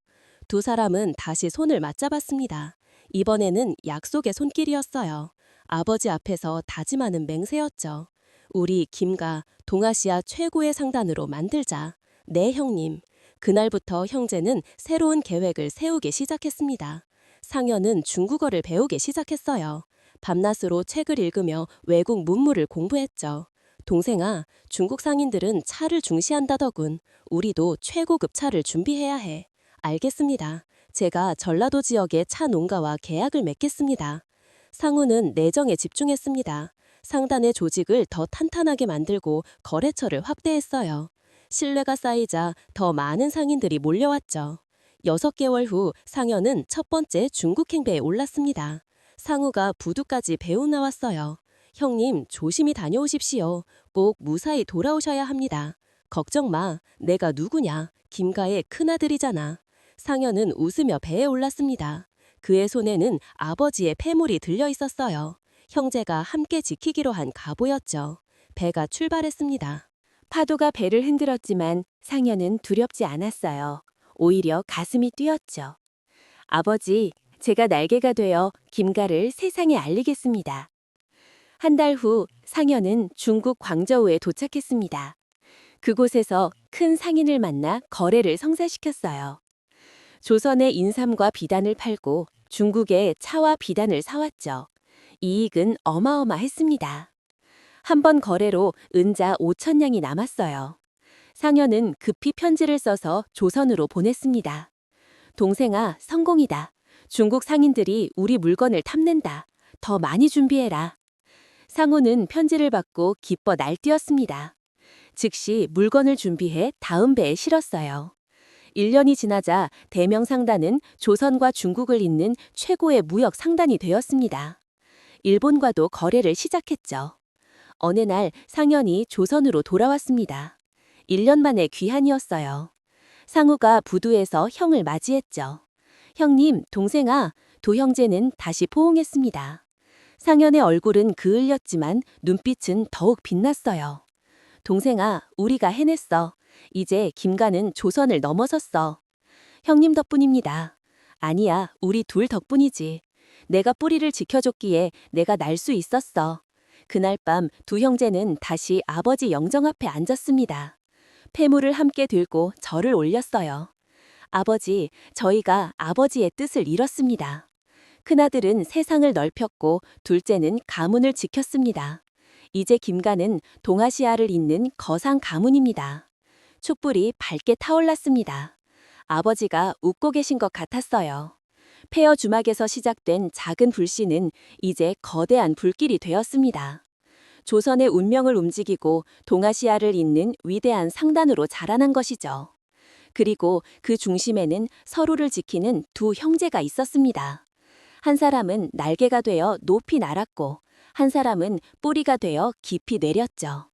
두 사람은 다시 손을 맞잡았습니다. 이번에는 약속의 손길이었어요. 아버지 앞에서 다짐하는 맹세였죠. 우리 김가 동아시아 최고의 상단으로 만들자. 네, 형님. 그날부터 형제는 새로운 계획을 세우기 시작했습니다. 상현은 중국어를 배우기 시작했어요. 밤낮으로 책을 읽으며 외국 문물을 공부했죠. 동생아, 중국 상인들은 차를 중시한다더군. 우리도 최고급 차를 준비해야 해. 알겠습니다. 제가 전라도 지역의 차 농가와 계약을 맺겠습니다. 상우는 내정에 집중했습니다. 상단의 조직을 더 탄탄하게 만들고 거래처를 확대했어요. 신뢰가 쌓이자 더 많은 상인들이 몰려왔죠. 6개월 후 상현은 첫 번째 중국 행배에 올랐습니다. 상우가 부두까지 배우 나왔어요. 형님, 조심히 다녀오십시오. 꼭 무사히 돌아오셔야 합니다. 걱정 마. 내가 누구냐? 김가의 큰아들이잖아. 상현은 웃으며 배에 올랐습니다. 그의 손에는 아버지의 폐물이 들려 있었어요. 형제가 함께 지키기로 한 갑오였죠. 배가 출발했습니다. 파도가 배를 흔들었지만 상현은 두렵지 않았어요. 오히려 가슴이 뛰었죠. 아버지, 제가 날개가 되어 김가를 세상에 알리겠습니다. 한 달 후 상현은 중국 광저우에 도착했습니다. 그곳에서 큰 상인을 만나 거래를 성사시켰어요. 조선의 인삼과 비단을 팔고 중국에 차와 비단을 사왔죠. 이익은 어마어마했습니다. 한 번 거래로 은자 5,000냥이 남았어요. 상현은 급히 편지를 써서 조선으로 보냈습니다. 동생아, 성공이다. 중국 상인들이 우리 물건을 탐낸다. 더 많이 준비해라. 상우는 편지를 받고 기뻐 날뛰었습니다. 즉시 물건을 준비해 다음 배에 실었어요. 1년이 지나자 대명상단은 조선과 중국을 잇는 최고의 무역 상단이 되었습니다. 일본과도 거래를 시작했죠. 어느 날 상현이 조선으로 돌아왔습니다. 1년 만에 귀환이었어요. 상우가 부두에서 형을 맞이했죠. 형님, 동생아, 도 형제는 다시 포옹했습니다. 상현의 얼굴은 그을렸지만 눈빛은 더욱 빛났어요. 동생아, 우리가 해냈어. 이제 김가는 조선을 넘어섰어. 형님 덕분입니다. 아니야, 우리 둘 덕분이지. 내가 뿌리를 지켜줬기에 내가 날 수 있었어. 그날 밤 두 형제는 다시 아버지 영정 앞에 앉았습니다. 폐물을 함께 들고 절을 올렸어요. 아버지, 저희가 아버지의 뜻을 이뤘습니다. 큰아들은 세상을 넓혔고 둘째는 가문을 지켰습니다. 이제 김가는 동아시아를 잇는 거상 가문입니다. 촛불이 밝게 타올랐습니다. 아버지가 웃고 계신 것 같았어요. 폐허 주막에서 시작된 작은 불씨는 이제 거대한 불길이 되었습니다. 조선의 운명을 움직이고 동아시아를 잇는 위대한 상단으로 자라난 것이죠. 그리고 그 중심에는 서로를 지키는 두 형제가 있었습니다. 한 사람은 날개가 되어 높이 날았고 한 사람은 뿌리가 되어 깊이 내렸죠.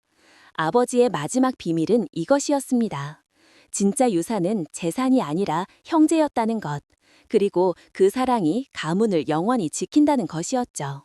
아버지의 마지막 비밀은 이것이었습니다. 진짜 유산은 재산이 아니라 형제였다는 것, 그리고 그 사랑이 가문을 영원히 지킨다는 것이었죠.